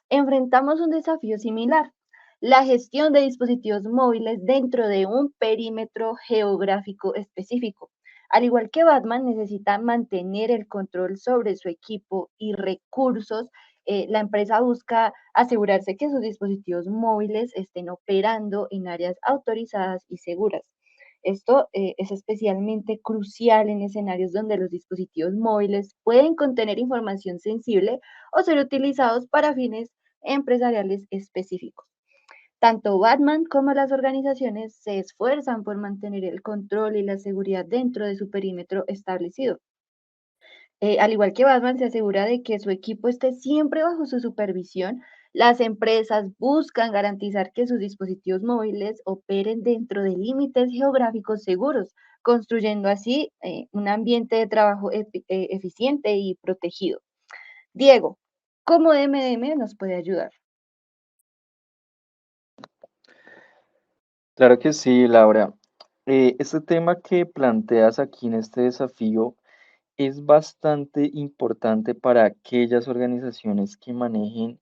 enfrentamos un desafío similar, la gestión de dispositivos móviles dentro de un perímetro geográfico específico. Al igual que Batman necesita mantener el control sobre su equipo y recursos, la empresa busca asegurarse que sus dispositivos móviles estén operando en áreas autorizadas y seguras. Esto es especialmente crucial en escenarios donde los dispositivos móviles pueden contener información sensible o ser utilizados para fines empresariales específicos. Tanto Batman como las organizaciones se esfuerzan por mantener el control y la seguridad dentro de su perímetro establecido. Al igual que Batman se asegura de que su equipo esté siempre bajo su supervisión, las empresas buscan garantizar que sus dispositivos móviles operen dentro de límites geográficos seguros, construyendo así un ambiente de trabajo eficiente y protegido. Diego, ¿cómo MDM nos puede ayudar? Claro que sí, Laura. Este tema que planteas aquí en este desafío es bastante importante para aquellas organizaciones que manejen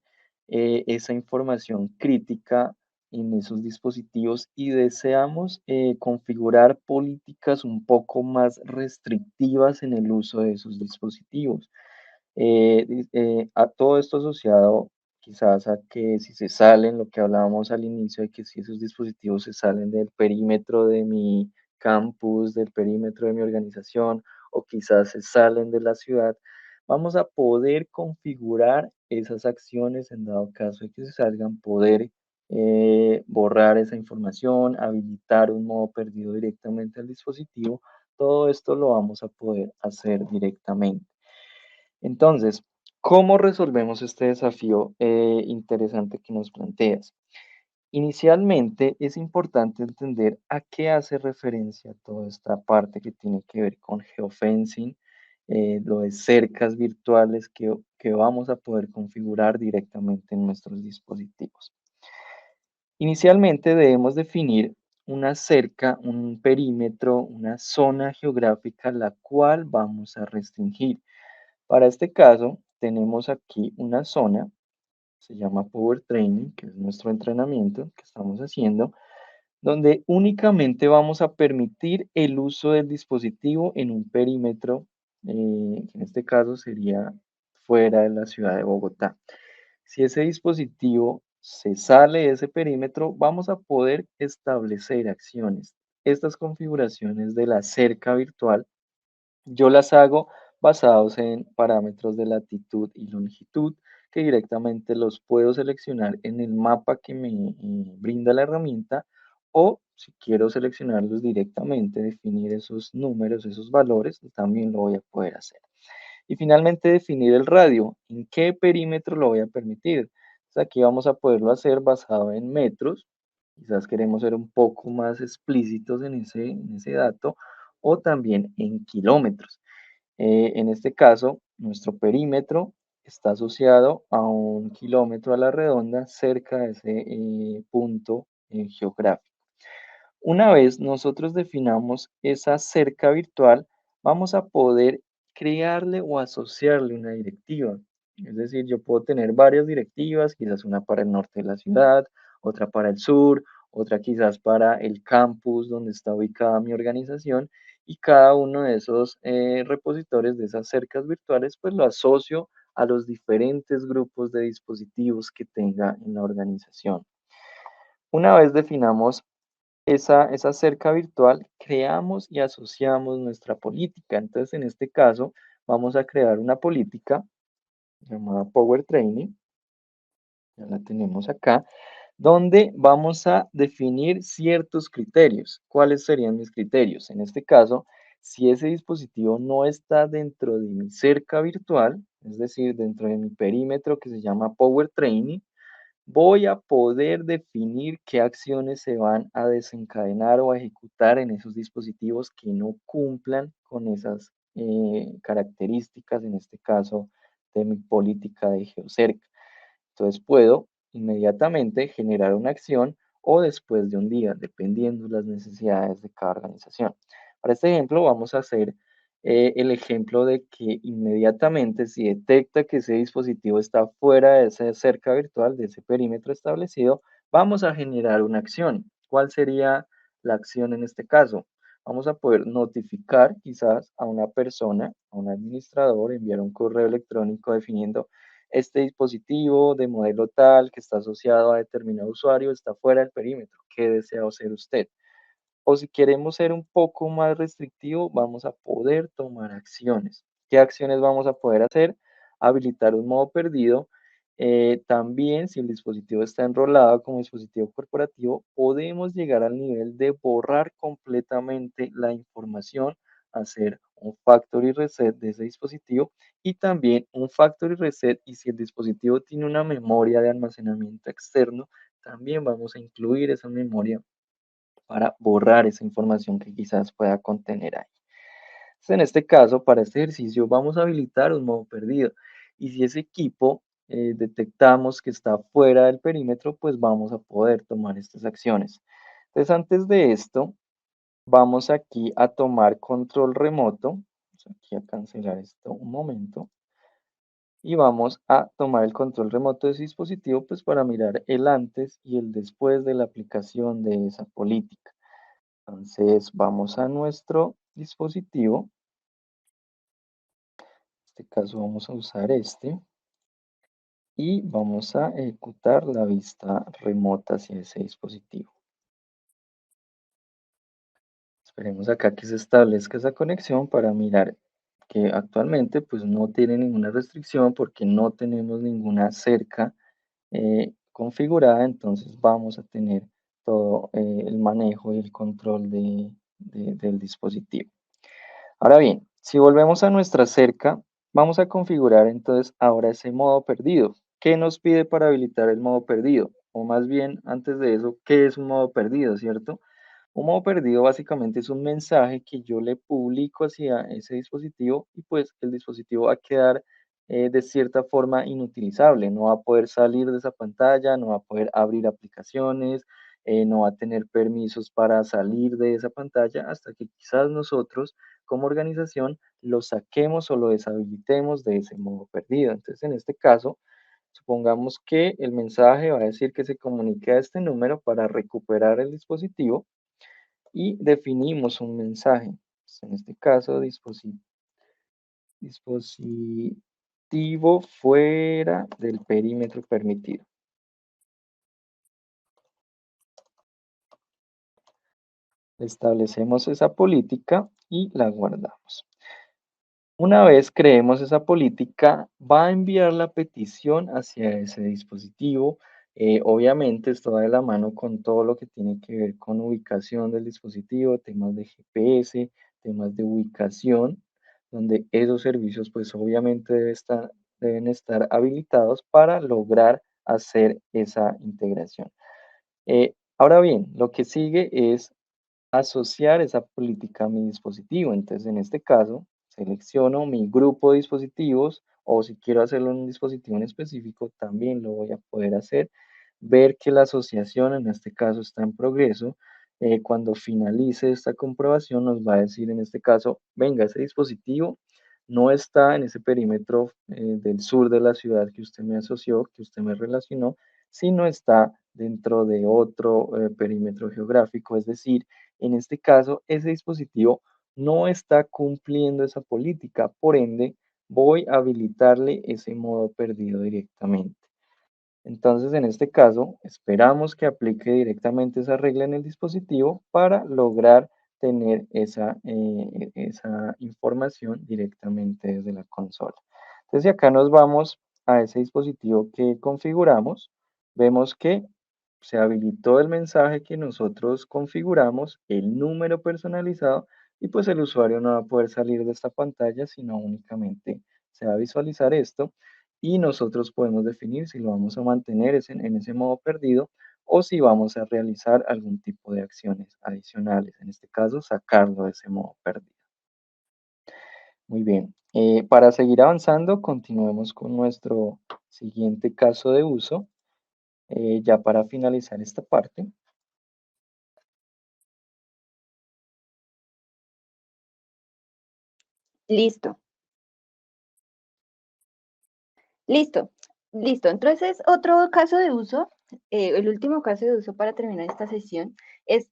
esa información crítica en esos dispositivos y deseamos configurar políticas un poco más restrictivas en el uso de esos dispositivos. A todo esto asociado quizás a que si se salen, lo que hablábamos al inicio, de que si esos dispositivos se salen del perímetro de mi campus, del perímetro de mi organización, o quizás se salen de la ciudad, vamos a poder configurar esas acciones en dado caso de que se salgan, poder borrar esa información, habilitar un modo perdido directamente al dispositivo. Todo esto lo vamos a poder hacer directamente. Entonces, ¿cómo resolvemos este desafío interesante que nos planteas? Inicialmente es importante entender a qué hace referencia toda esta parte que tiene que ver con geofencing, lo de cercas virtuales que vamos a poder configurar directamente en nuestros dispositivos. Inicialmente debemos definir una cerca, un perímetro, una zona geográfica la cual vamos a restringir. Para este caso, tenemos aquí una zona, se llama Power Training, que es nuestro entrenamiento que estamos haciendo, donde únicamente vamos a permitir el uso del dispositivo en un perímetro, que en este caso sería fuera de la ciudad de Bogotá. Si ese dispositivo se sale de ese perímetro, vamos a poder establecer acciones. Estas configuraciones de la cerca virtual yo las hago basados en parámetros de latitud y longitud que directamente los puedo seleccionar en el mapa que me brinda la herramienta, o si quiero seleccionarlos directamente, definir esos números, esos valores, también lo voy a poder hacer. Y finalmente definir el radio, en qué perímetro lo voy a permitir. Entonces aquí vamos a poderlo hacer basado en metros, quizás queremos ser un poco más explícitos en ese dato, o también en kilómetros. En este caso, nuestro perímetro está asociado a 1 kilómetro a la redonda cerca de ese punto geográfico. Una vez nosotros definamos esa cerca virtual, vamos a poder crearle o asociarle una directiva. Es decir, yo puedo tener varias directivas, quizás una para el norte de la ciudad, otra para el sur, otra quizás para el campus donde está ubicada mi organización, y cada uno de esos repositorios de esas cercas virtuales, pues lo asocio a los diferentes grupos de dispositivos que tenga en la organización. Una vez definamos esa cerca virtual, creamos y asociamos nuestra política. Entonces, en este caso, vamos a crear una política llamada Power Training, ya la tenemos acá, donde vamos a definir ciertos criterios. ¿Cuáles serían mis criterios? En este caso, si ese dispositivo no está dentro de mi cerca virtual, es decir, dentro de mi perímetro que se llama Power Training, voy a poder definir qué acciones se van a desencadenar o a ejecutar en esos dispositivos que no cumplan con esas características, en este caso de mi política de geocerca. Entonces puedo inmediatamente generar una acción o después de un día, dependiendo de las necesidades de cada organización. Para este ejemplo vamos a hacer el ejemplo de que inmediatamente si detecta que ese dispositivo está fuera de esa cerca virtual, de ese perímetro establecido, vamos a generar una acción. ¿Cuál sería la acción en este caso? Vamos a poder notificar quizás a una persona, a un administrador, enviar un correo electrónico definiendo este dispositivo de modelo tal que está asociado a determinado usuario está fuera del perímetro. ¿Qué desea hacer usted? O si queremos ser un poco más restrictivo, vamos a poder tomar acciones. ¿Qué acciones vamos a poder hacer? Habilitar un modo perdido. También, si el dispositivo está enrolado como dispositivo corporativo, podemos llegar al nivel de borrar completamente la información, hacer un factory reset de ese dispositivo y también un factory reset. Y si el dispositivo tiene una memoria de almacenamiento externo, también vamos a incluir esa memoria para borrar esa información que quizás pueda contener ahí. Entonces, en este caso, para este ejercicio, vamos a habilitar un modo perdido. Y si ese equipo detectamos que está fuera del perímetro, pues vamos a poder tomar estas acciones. Entonces, antes de esto, vamos aquí a tomar control remoto. Vamos aquí a cancelar esto un momento. Y vamos a tomar el control remoto de ese dispositivo, pues para mirar el antes y el después de la aplicación de esa política. Entonces vamos a nuestro dispositivo, en este caso vamos a usar este, y vamos a ejecutar la vista remota hacia ese dispositivo. Esperemos acá que se establezca esa conexión para mirar que actualmente pues no tiene ninguna restricción porque no tenemos ninguna cerca configurada, entonces vamos a tener todo el manejo y el control del dispositivo. Ahora bien, si volvemos a nuestra cerca, vamos a configurar entonces ahora ese modo perdido. ¿Qué nos pide para habilitar el modo perdido? O más bien, antes de eso, ¿qué es un modo perdido, cierto? Un modo perdido básicamente es un mensaje que yo le publico hacia ese dispositivo y pues el dispositivo va a quedar de cierta forma inutilizable, no va a poder salir de esa pantalla, no va a poder abrir aplicaciones, no va a tener permisos para salir de esa pantalla hasta que quizás nosotros como organización lo saquemos o lo deshabilitemos de ese modo perdido. Entonces, en este caso, supongamos que el mensaje va a decir que se comunique a este número para recuperar el dispositivo y definimos un mensaje. Pues, en este caso, dispositivo fuera del perímetro permitido. Establecemos esa política y la guardamos. Una vez creemos esa política, va a enviar la petición hacia ese dispositivo. Obviamente esto va de la mano con todo lo que tiene que ver con ubicación del dispositivo, temas de GPS, temas de ubicación, donde esos servicios pues obviamente deben estar habilitados para lograr hacer esa integración. Ahora bien, lo que sigue es asociar esa política a mi dispositivo. Entonces, en este caso, selecciono mi grupo de dispositivos o si quiero hacerlo en un dispositivo en específico, también lo voy a poder hacer. Ver que la asociación en este caso está en progreso. Cuando finalice esta comprobación nos va a decir en este caso, venga, ese dispositivo no está en ese perímetro del sur de la ciudad que usted me asoció, que usted me relacionó, sino está dentro de otro perímetro geográfico, es decir, en este caso, ese dispositivo no está cumpliendo esa política, por ende, voy a habilitarle ese modo perdido directamente. Entonces, en este caso, esperamos que aplique directamente esa regla en el dispositivo para lograr tener esa información directamente desde la consola. Entonces, si acá nos vamos a ese dispositivo que configuramos, vemos que se habilitó el mensaje que nosotros configuramos, el número personalizado, y pues el usuario no va a poder salir de esta pantalla, sino únicamente se va a visualizar esto y nosotros podemos definir si lo vamos a mantener en ese modo perdido o si vamos a realizar algún tipo de acciones adicionales, en este caso sacarlo de ese modo perdido. Muy bien, para seguir avanzando, continuemos con nuestro siguiente caso de uso, ya para finalizar esta parte. Listo, listo, listo. Entonces, otro caso de uso, el último caso de uso para terminar esta sesión es,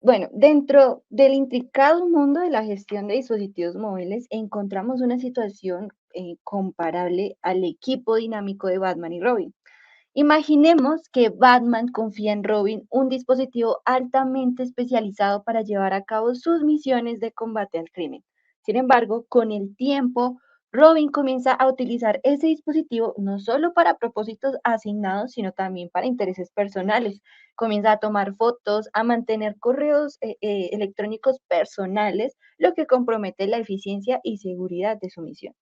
bueno, dentro del intricado mundo de la gestión de dispositivos móviles encontramos una situación comparable al equipo dinámico de Batman y Robin. Imaginemos que Batman confía en Robin, un dispositivo altamente especializado para llevar a cabo sus misiones de combate al crimen. Sin embargo, con el tiempo, Robin comienza a utilizar ese dispositivo no solo para propósitos asignados, sino también para intereses personales. Comienza a tomar fotos, a mantener correos electrónicos personales, lo que compromete la eficiencia y seguridad de su misión.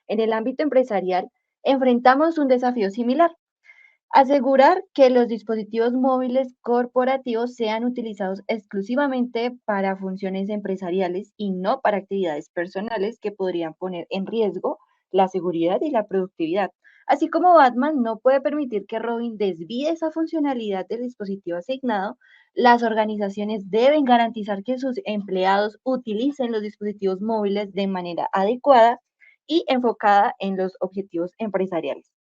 En el ámbito empresarial, enfrentamos un desafío similar. Asegurar que los dispositivos móviles corporativos sean utilizados exclusivamente para funciones empresariales y no para actividades personales que podrían poner en riesgo la seguridad y la productividad. Así como Batman no puede permitir que Robin desvíe esa funcionalidad del dispositivo asignado, las organizaciones deben garantizar que sus empleados utilicen los dispositivos móviles de manera adecuada y enfocada en los objetivos empresariales.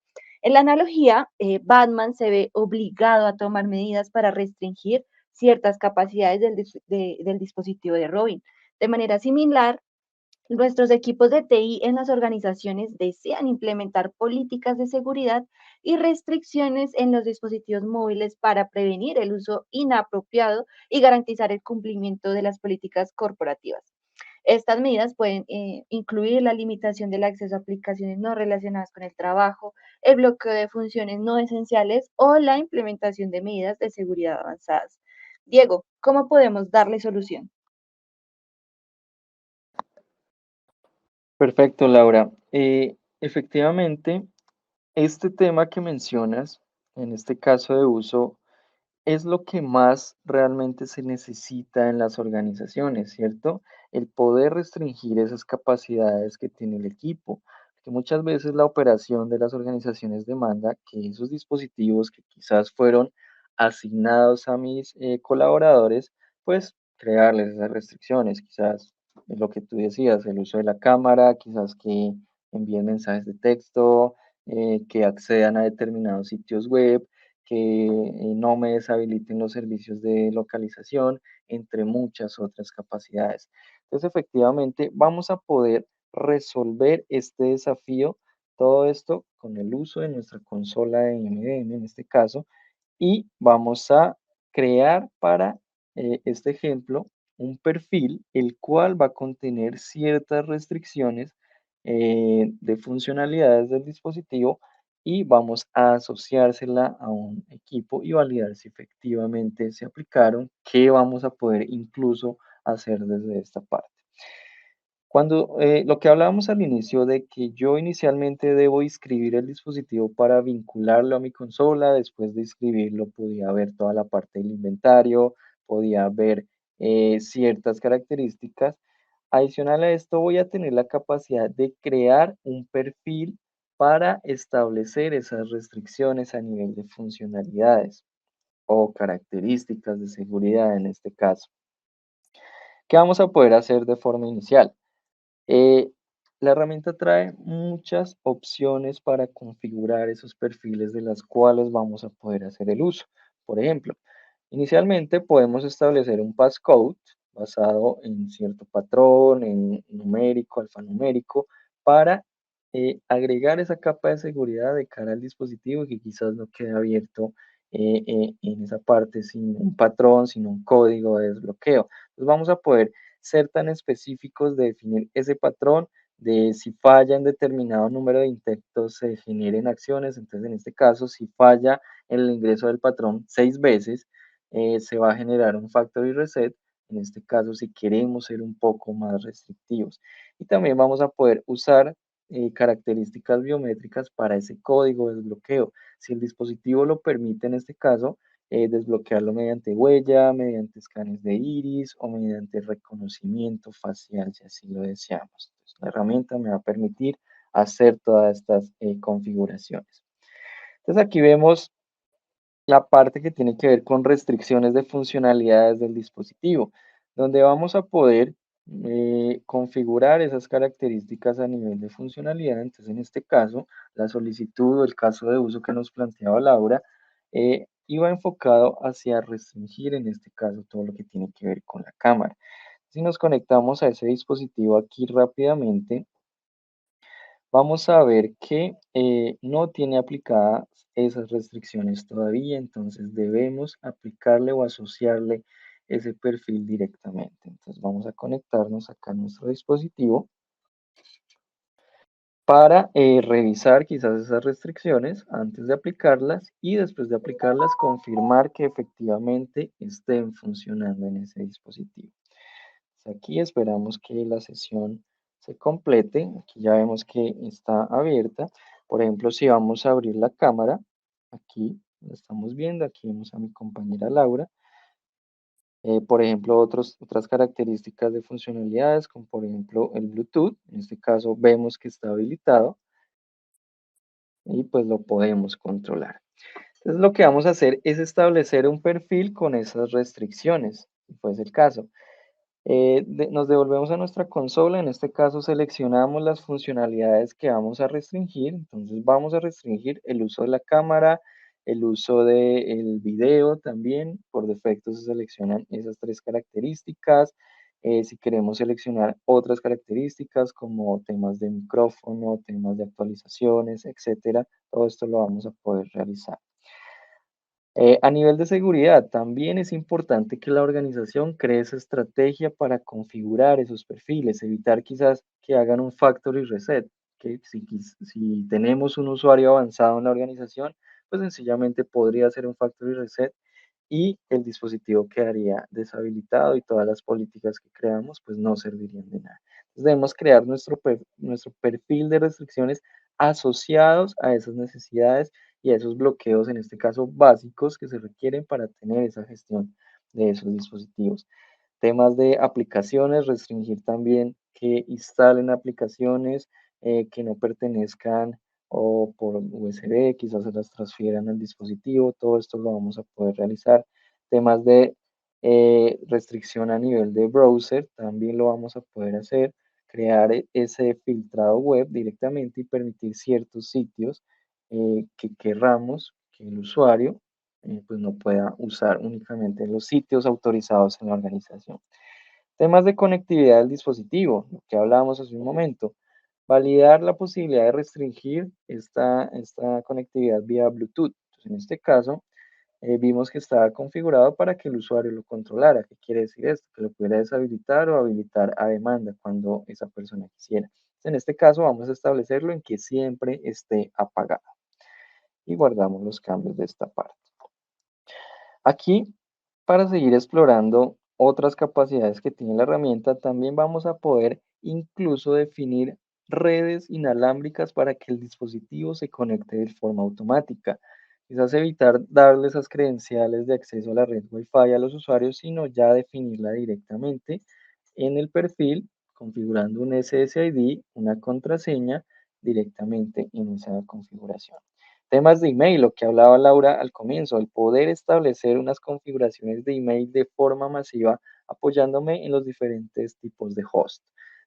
En la analogía, Batman se ve obligado a tomar medidas para restringir ciertas capacidades del dispositivo de Robin. De manera similar, Nuestros equipos de TI en las organizaciones desean implementar políticas de seguridad y restricciones en los dispositivos móviles para prevenir el uso inapropiado y garantizar el cumplimiento de las políticas corporativas. Estas medidas pueden incluir la limitación del acceso a aplicaciones no relacionadas con el trabajo, el bloqueo de funciones no esenciales o la implementación de medidas de seguridad avanzadas. Diego, ¿cómo podemos darle solución? Perfecto, Laura. Efectivamente, este tema que mencionas, en este caso de uso, es lo que más realmente se necesita en las organizaciones, ¿cierto? El poder restringir esas capacidades que tiene el equipo, que muchas veces la operación de las organizaciones demanda que esos dispositivos que quizás fueron asignados a mis colaboradores, pues crearles esas restricciones, quizás lo que tú decías, el uso de la cámara, quizás que envíen mensajes de texto, que accedan a determinados sitios web, que no me deshabiliten los servicios de localización, entre muchas otras capacidades. Entonces, efectivamente, vamos a poder resolver este desafío, todo esto con el uso de nuestra consola de MDM en este caso, y vamos a crear para este ejemplo un perfil el cual va a contener ciertas restricciones de funcionalidades del dispositivo y vamos a asociársela a un equipo y validar si efectivamente se aplicaron, qué vamos a poder incluso hacer desde esta parte. Cuando lo que hablábamos al inicio de que yo inicialmente debo inscribir el dispositivo para vincularlo a mi consola, después de inscribirlo podía ver toda la parte del inventario, podía ver ciertas características. Adicional a esto, voy a tener la capacidad de crear un perfil para establecer esas restricciones a nivel de funcionalidades o características de seguridad en este caso. ¿Qué vamos a poder hacer de forma inicial? Eh, la herramienta trae muchas opciones para configurar esos perfiles de las cuales vamos a poder hacer el uso. Por ejemplo, inicialmente podemos establecer un passcode basado en cierto patrón, en numérico, alfanumérico, para agregar esa capa de seguridad de cara al dispositivo que quizás no quede abierto en esa parte sin un patrón, sin un código de desbloqueo. Entonces vamos a poder ser tan específicos de definir ese patrón, de si falla en determinado número de intentos se generen acciones. Entonces, en este caso, si falla en el ingreso del patrón 6 veces, se va a generar un factory reset. En este caso, si queremos ser un poco más restrictivos. Y también vamos a poder usar características biométricas para ese código de desbloqueo. Si el dispositivo lo permite, en este caso, desbloquearlo mediante huella, mediante escanes de iris o mediante reconocimiento facial, si así lo deseamos. Entonces, la herramienta me va a permitir hacer todas estas configuraciones. Entonces, aquí vemos la parte que tiene que ver con restricciones de funcionalidades del dispositivo, donde vamos a poder configurar esas características a nivel de funcionalidad. Entonces, en este caso, la solicitud o el caso de uso que nos planteaba Laura iba enfocado hacia restringir, en este caso, todo lo que tiene que ver con la cámara. Si nos conectamos a ese dispositivo aquí rápidamente, vamos a ver que no tiene aplicadas esas restricciones todavía, entonces debemos aplicarle o asociarle ese perfil directamente. Entonces vamos a conectarnos acá a nuestro dispositivo para revisar quizás esas restricciones antes de aplicarlas y después de aplicarlas confirmar que efectivamente estén funcionando en ese dispositivo. Aquí esperamos que la sesión se complete. Aquí ya vemos que está abierta. Por ejemplo, si vamos a abrir la cámara, aquí la estamos viendo, aquí vemos a mi compañera Laura. Por ejemplo, otras características de funcionalidades, como por ejemplo el Bluetooth. En este caso vemos que está habilitado y pues lo podemos controlar. Entonces lo que vamos a hacer es establecer un perfil con esas restricciones, si fuese el caso. Nos devolvemos a nuestra consola, en este caso seleccionamos las funcionalidades que vamos a restringir, entonces vamos a restringir el uso de la cámara, el uso del video también, por defecto se seleccionan esas tres características, si queremos seleccionar otras características como temas de micrófono, temas de actualizaciones, etcétera, todo esto lo vamos a poder realizar. A nivel de seguridad, también es importante que la organización cree esa estrategia para configurar esos perfiles, evitar quizás que hagan un factory reset, que si tenemos un usuario avanzado en la organización, pues sencillamente podría hacer un factory reset y el dispositivo quedaría deshabilitado y todas las políticas que creamos pues no servirían de nada. Entonces debemos crear nuestro perfil de restricciones asociados a esas necesidades y a esos bloqueos, en este caso básicos, que se requieren para tener esa gestión de esos dispositivos. Temas de aplicaciones, restringir también que instalen aplicaciones que no pertenezcan o por USB, quizás se las transfieran al dispositivo, todo esto lo vamos a poder realizar. Temas de restricción a nivel de browser, también lo vamos a poder hacer, crear ese filtrado web directamente y permitir ciertos sitios que querramos que el usuario pues no pueda usar únicamente los sitios autorizados en la organización. Temas de conectividad del dispositivo, lo que hablábamos hace un momento. Validar la posibilidad de restringir esta conectividad vía Bluetooth. Entonces, en este caso, vimos que estaba configurado para que el usuario lo controlara. ¿Qué quiere decir esto? Que lo pudiera deshabilitar o habilitar a demanda cuando esa persona quisiera. En este caso, vamos a establecerlo en que siempre esté apagado. Y guardamos los cambios de esta parte. Aquí, para seguir explorando otras capacidades que tiene la herramienta, también vamos a poder incluso definir redes inalámbricas para que el dispositivo se conecte de forma automática. Quizás evitar darle esas credenciales de acceso a la red Wi-Fi a los usuarios, sino ya definirla directamente en el perfil, configurando un SSID, una contraseña directamente en esa configuración. Temas de email, lo que hablaba Laura al comienzo, el poder establecer unas configuraciones de email de forma masiva apoyándome en los diferentes tipos de host.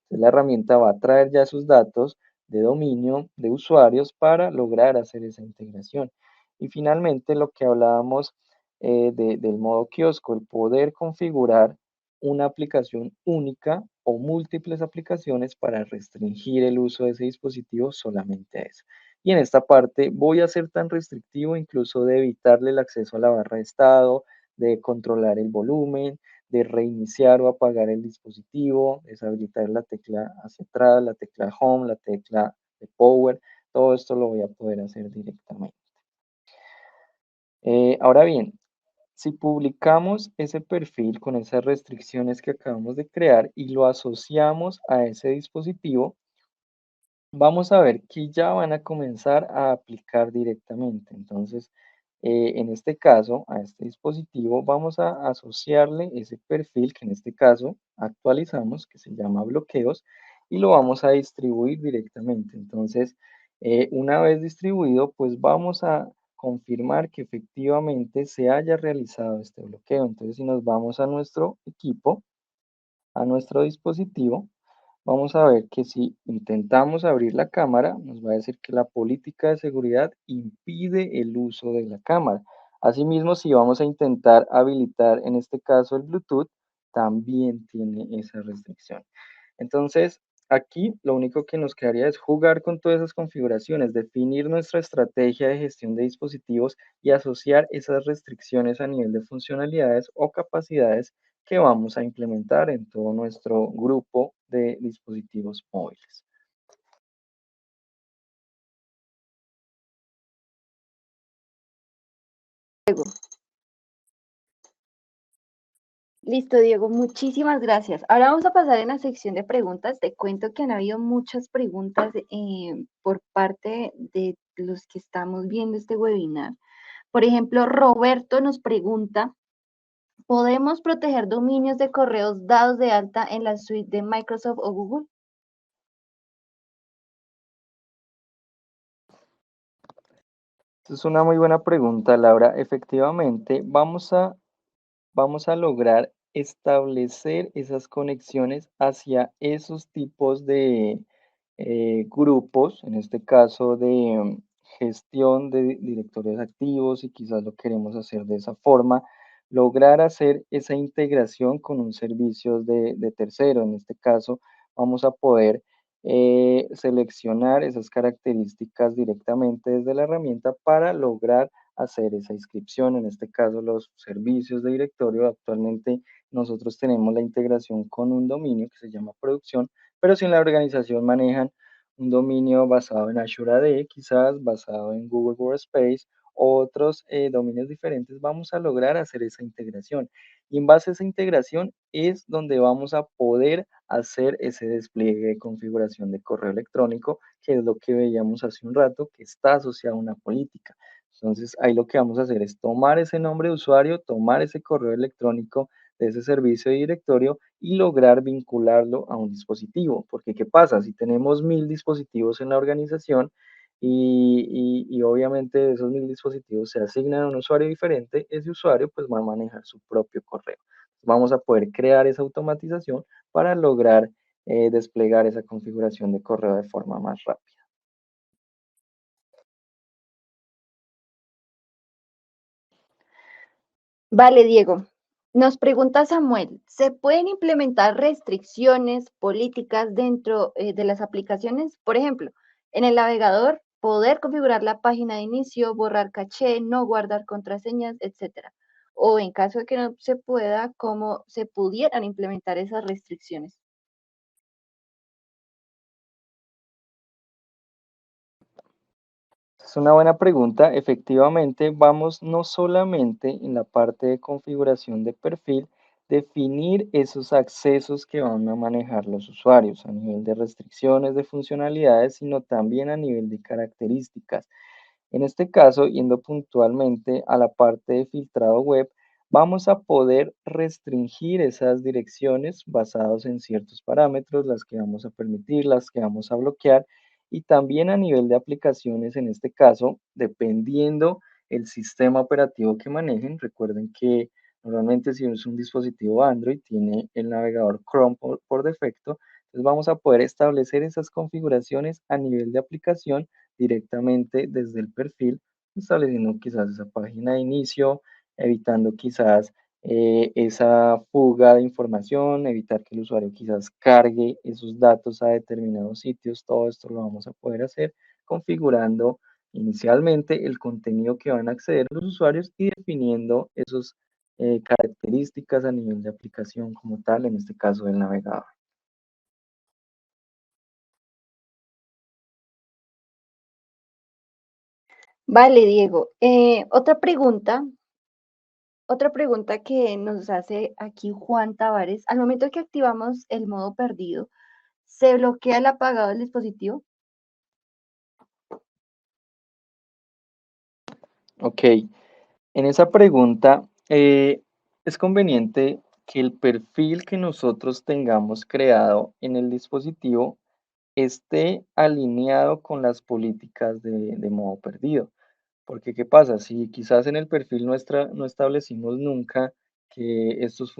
Entonces, la herramienta va a traer ya sus datos de dominio de usuarios para lograr hacer esa integración. Y finalmente, lo que hablábamos del modo kiosco, el poder configurar una aplicación única o múltiples aplicaciones para restringir el uso de ese dispositivo solamente a eso. Y en esta parte voy a ser tan restrictivo incluso de evitarle el acceso a la barra de estado, de controlar el volumen, de reiniciar o apagar el dispositivo, deshabilitar la tecla hacia atrás, la tecla home, la tecla de power, todo esto lo voy a poder hacer directamente. Ahora bien, si publicamos ese perfil con esas restricciones que acabamos de crear y lo asociamos a ese dispositivo, vamos a ver que ya van a comenzar a aplicar directamente. Entonces, en este caso, a este dispositivo vamos a asociarle ese perfil que en este caso actualizamos, que se llama bloqueos, y lo vamos a distribuir directamente. Entonces, una vez distribuido, pues vamos a confirmar que efectivamente se haya realizado este bloqueo. Entonces, si nos vamos a nuestro equipo, a nuestro dispositivo, vamos a ver que si intentamos abrir la cámara, nos va a decir que la política de seguridad impide el uso de la cámara. Asimismo, si vamos a intentar habilitar, en este caso, el Bluetooth, también tiene esa restricción. Entonces, aquí lo único que nos quedaría es jugar con todas esas configuraciones, definir nuestra estrategia de gestión de dispositivos y asociar esas restricciones a nivel de funcionalidades o capacidades que vamos a implementar en todo nuestro grupo de dispositivos móviles. Diego. Listo, Diego, muchísimas gracias. Ahora vamos a pasar en la sección de preguntas. Te cuento que han habido muchas preguntas por parte de los que estamos viendo este webinar. Por ejemplo, Roberto nos pregunta, ¿podemos proteger dominios de correos dados de alta en la suite de Microsoft o Google? Es una muy buena pregunta, Laura. Efectivamente, vamos a lograr establecer esas conexiones hacia esos tipos de grupos, en este caso de gestión de directorios activos, y quizás lo queremos hacer de esa forma, lograr hacer esa integración con un servicio de tercero. En este caso, vamos a poder seleccionar esas características directamente desde la herramienta para lograr hacer esa inscripción. En este caso, los servicios de directorio. Actualmente nosotros tenemos la integración con un dominio que se llama producción, pero si en la organización manejan un dominio basado en Azure AD, quizás basado en Google Workspace, otros dominios diferentes, vamos a lograr hacer esa integración. Y en base a esa integración es donde vamos a poder hacer ese despliegue de configuración de correo electrónico, que es lo que veíamos hace un rato, que está asociado a una política. Entonces, ahí lo que vamos a hacer es tomar ese nombre de usuario, tomar ese correo electrónico de ese servicio de directorio y lograr vincularlo a un dispositivo. Porque, ¿qué pasa? Si tenemos 1000 dispositivos en la organización y obviamente de esos 1000 dispositivos se asignan a un usuario diferente, ese usuario pues va a manejar su propio correo. Vamos a poder crear esa automatización para lograr desplegar esa configuración de correo de forma más rápida. Vale, Diego. Nos pregunta Samuel, ¿se pueden implementar restricciones políticas dentro de las aplicaciones? Por ejemplo, en el navegador, poder configurar la página de inicio, borrar caché, no guardar contraseñas, etcétera. O en caso de que no se pueda, ¿cómo se pudieran implementar esas restricciones? Es una buena pregunta. Efectivamente, vamos no solamente en la parte de configuración de perfil, definir esos accesos que van a manejar los usuarios a nivel de restricciones de funcionalidades, sino también a nivel de características. En este caso, yendo puntualmente a la parte de filtrado web, vamos a poder restringir esas direcciones basados en ciertos parámetros, las que vamos a permitir, las que vamos a bloquear, y también a nivel de aplicaciones, en este caso, dependiendo el sistema operativo que manejen. Recuerden que normalmente si es un dispositivo Android, tiene el navegador Chrome por defecto. Entonces vamos a poder establecer esas configuraciones a nivel de aplicación directamente desde el perfil, estableciendo quizás esa página de inicio, evitando quizás esa fuga de información, evitar que el usuario quizás cargue esos datos a determinados sitios. Todo esto lo vamos a poder hacer configurando inicialmente el contenido que van a acceder los usuarios y definiendo esas características a nivel de aplicación como tal, en este caso del navegador. Vale, Diego. Otra pregunta que nos hace aquí Juan Tavares. Al momento que activamos el modo perdido, ¿se bloquea el apagado del dispositivo? Ok, en esa pregunta es conveniente que el perfil que nosotros tengamos creado en el dispositivo esté alineado con las políticas de modo perdido. Porque, ¿qué pasa? Si quizás en el perfil nuestra no establecimos nunca que estos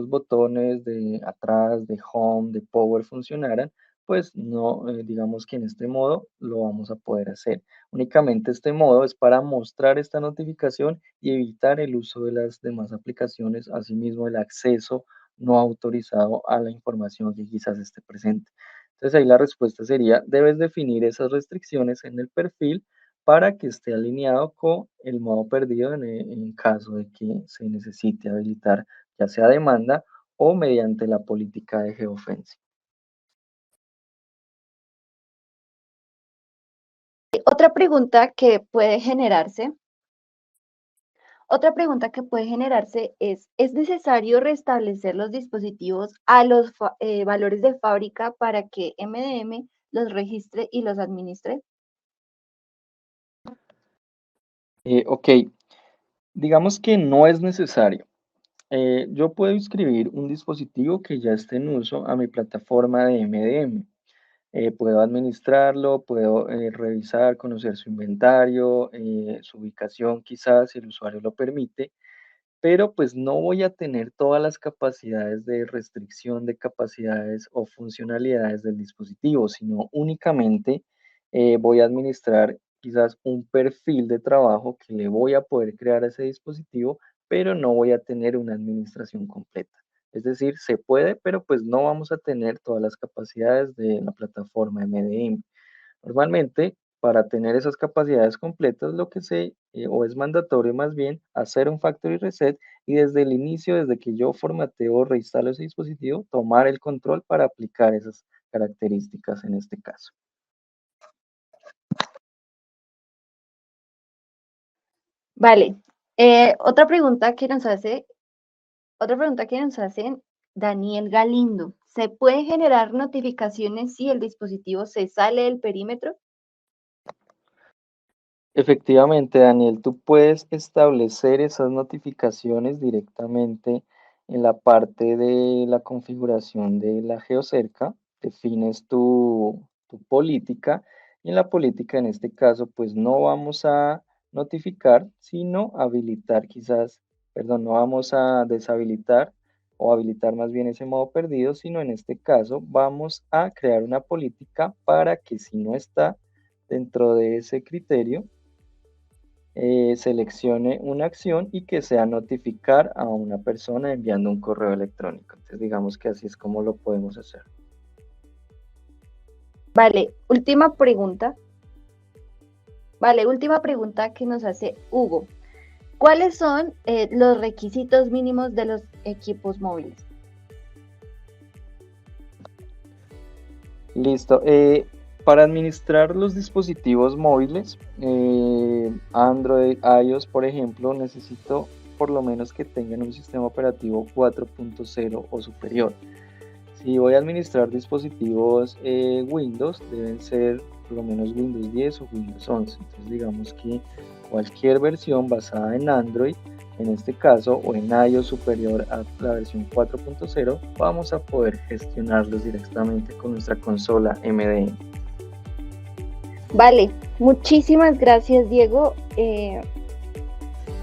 botones de atrás, de home, de power funcionaran, pues no, digamos que en este modo lo vamos a poder hacer. Únicamente este modo es para mostrar esta notificación y evitar el uso de las demás aplicaciones, asimismo el acceso no autorizado a la información que quizás esté presente. Entonces ahí la respuesta sería, debes definir esas restricciones en el perfil para que esté alineado con el modo perdido en caso de que se necesite habilitar, ya sea demanda o mediante la política de geofencing. Otra pregunta que puede generarse, otra pregunta que puede generarse ¿es necesario restablecer los dispositivos a los valores de fábrica para que MDM los registre y los administre? Ok, digamos que no es necesario. Yo puedo inscribir un dispositivo que ya esté en uso a mi plataforma de MDM. Puedo administrarlo, puedo revisar, conocer su inventario, su ubicación quizás, si el usuario lo permite, pero pues no voy a tener todas las capacidades de restricción de capacidades o funcionalidades del dispositivo, sino únicamente voy a administrar quizás un perfil de trabajo que le voy a poder crear a ese dispositivo, pero no voy a tener una administración completa. Es decir, se puede, pero pues no vamos a tener todas las capacidades de la plataforma MDM. Normalmente, para tener esas capacidades completas, lo que o es mandatorio más bien, hacer un factory reset y desde el inicio, desde que yo formateo o reinstalo ese dispositivo, tomar el control para aplicar esas características en este caso. Vale. Otra pregunta que nos hacen Daniel Galindo. ¿Se puede generar notificaciones si el dispositivo se sale del perímetro? Efectivamente, Daniel, tú puedes establecer esas notificaciones directamente en la parte de la configuración de la geocerca, defines tu política y en la política en este caso pues no vamos a notificar, sino habilitar quizás, perdón, no vamos a deshabilitar o habilitar más bien ese modo perdido, sino en este caso vamos a crear una política para que si no está dentro de ese criterio, seleccione una acción y que sea notificar a una persona enviando un correo electrónico. Entonces digamos que así es como lo podemos hacer. Vale, última pregunta. Vale, última pregunta que nos hace Hugo. ¿Cuáles son los requisitos mínimos de los equipos móviles? Listo. Para administrar los dispositivos móviles, Android, iOS, por ejemplo, necesito por lo menos que tengan un sistema operativo 4.0 o superior. Si voy a administrar dispositivos Windows, deben ser por lo menos Windows 10 o Windows 11. Entonces digamos que cualquier versión basada en Android, en este caso, o en iOS superior a la versión 4.0, vamos a poder gestionarlos directamente con nuestra consola MDM. Vale, muchísimas gracias, Diego.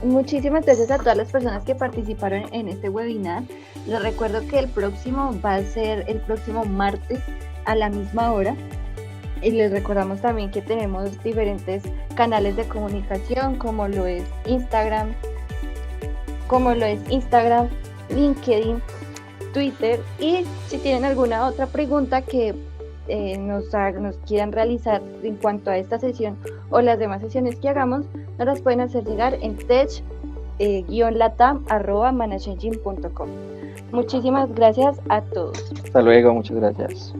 Muchísimas gracias a todas las personas que participaron en este webinar. Les recuerdo que el próximo va a ser el próximo martes a la misma hora. Y les recordamos también que tenemos diferentes canales de comunicación como lo es Instagram, LinkedIn, Twitter. Y si tienen alguna otra pregunta que nos quieran realizar en cuanto a esta sesión o las demás sesiones que hagamos, nos las pueden hacer llegar en tech-latam@manageengine.com. Muchísimas gracias a todos. Hasta luego, muchas gracias.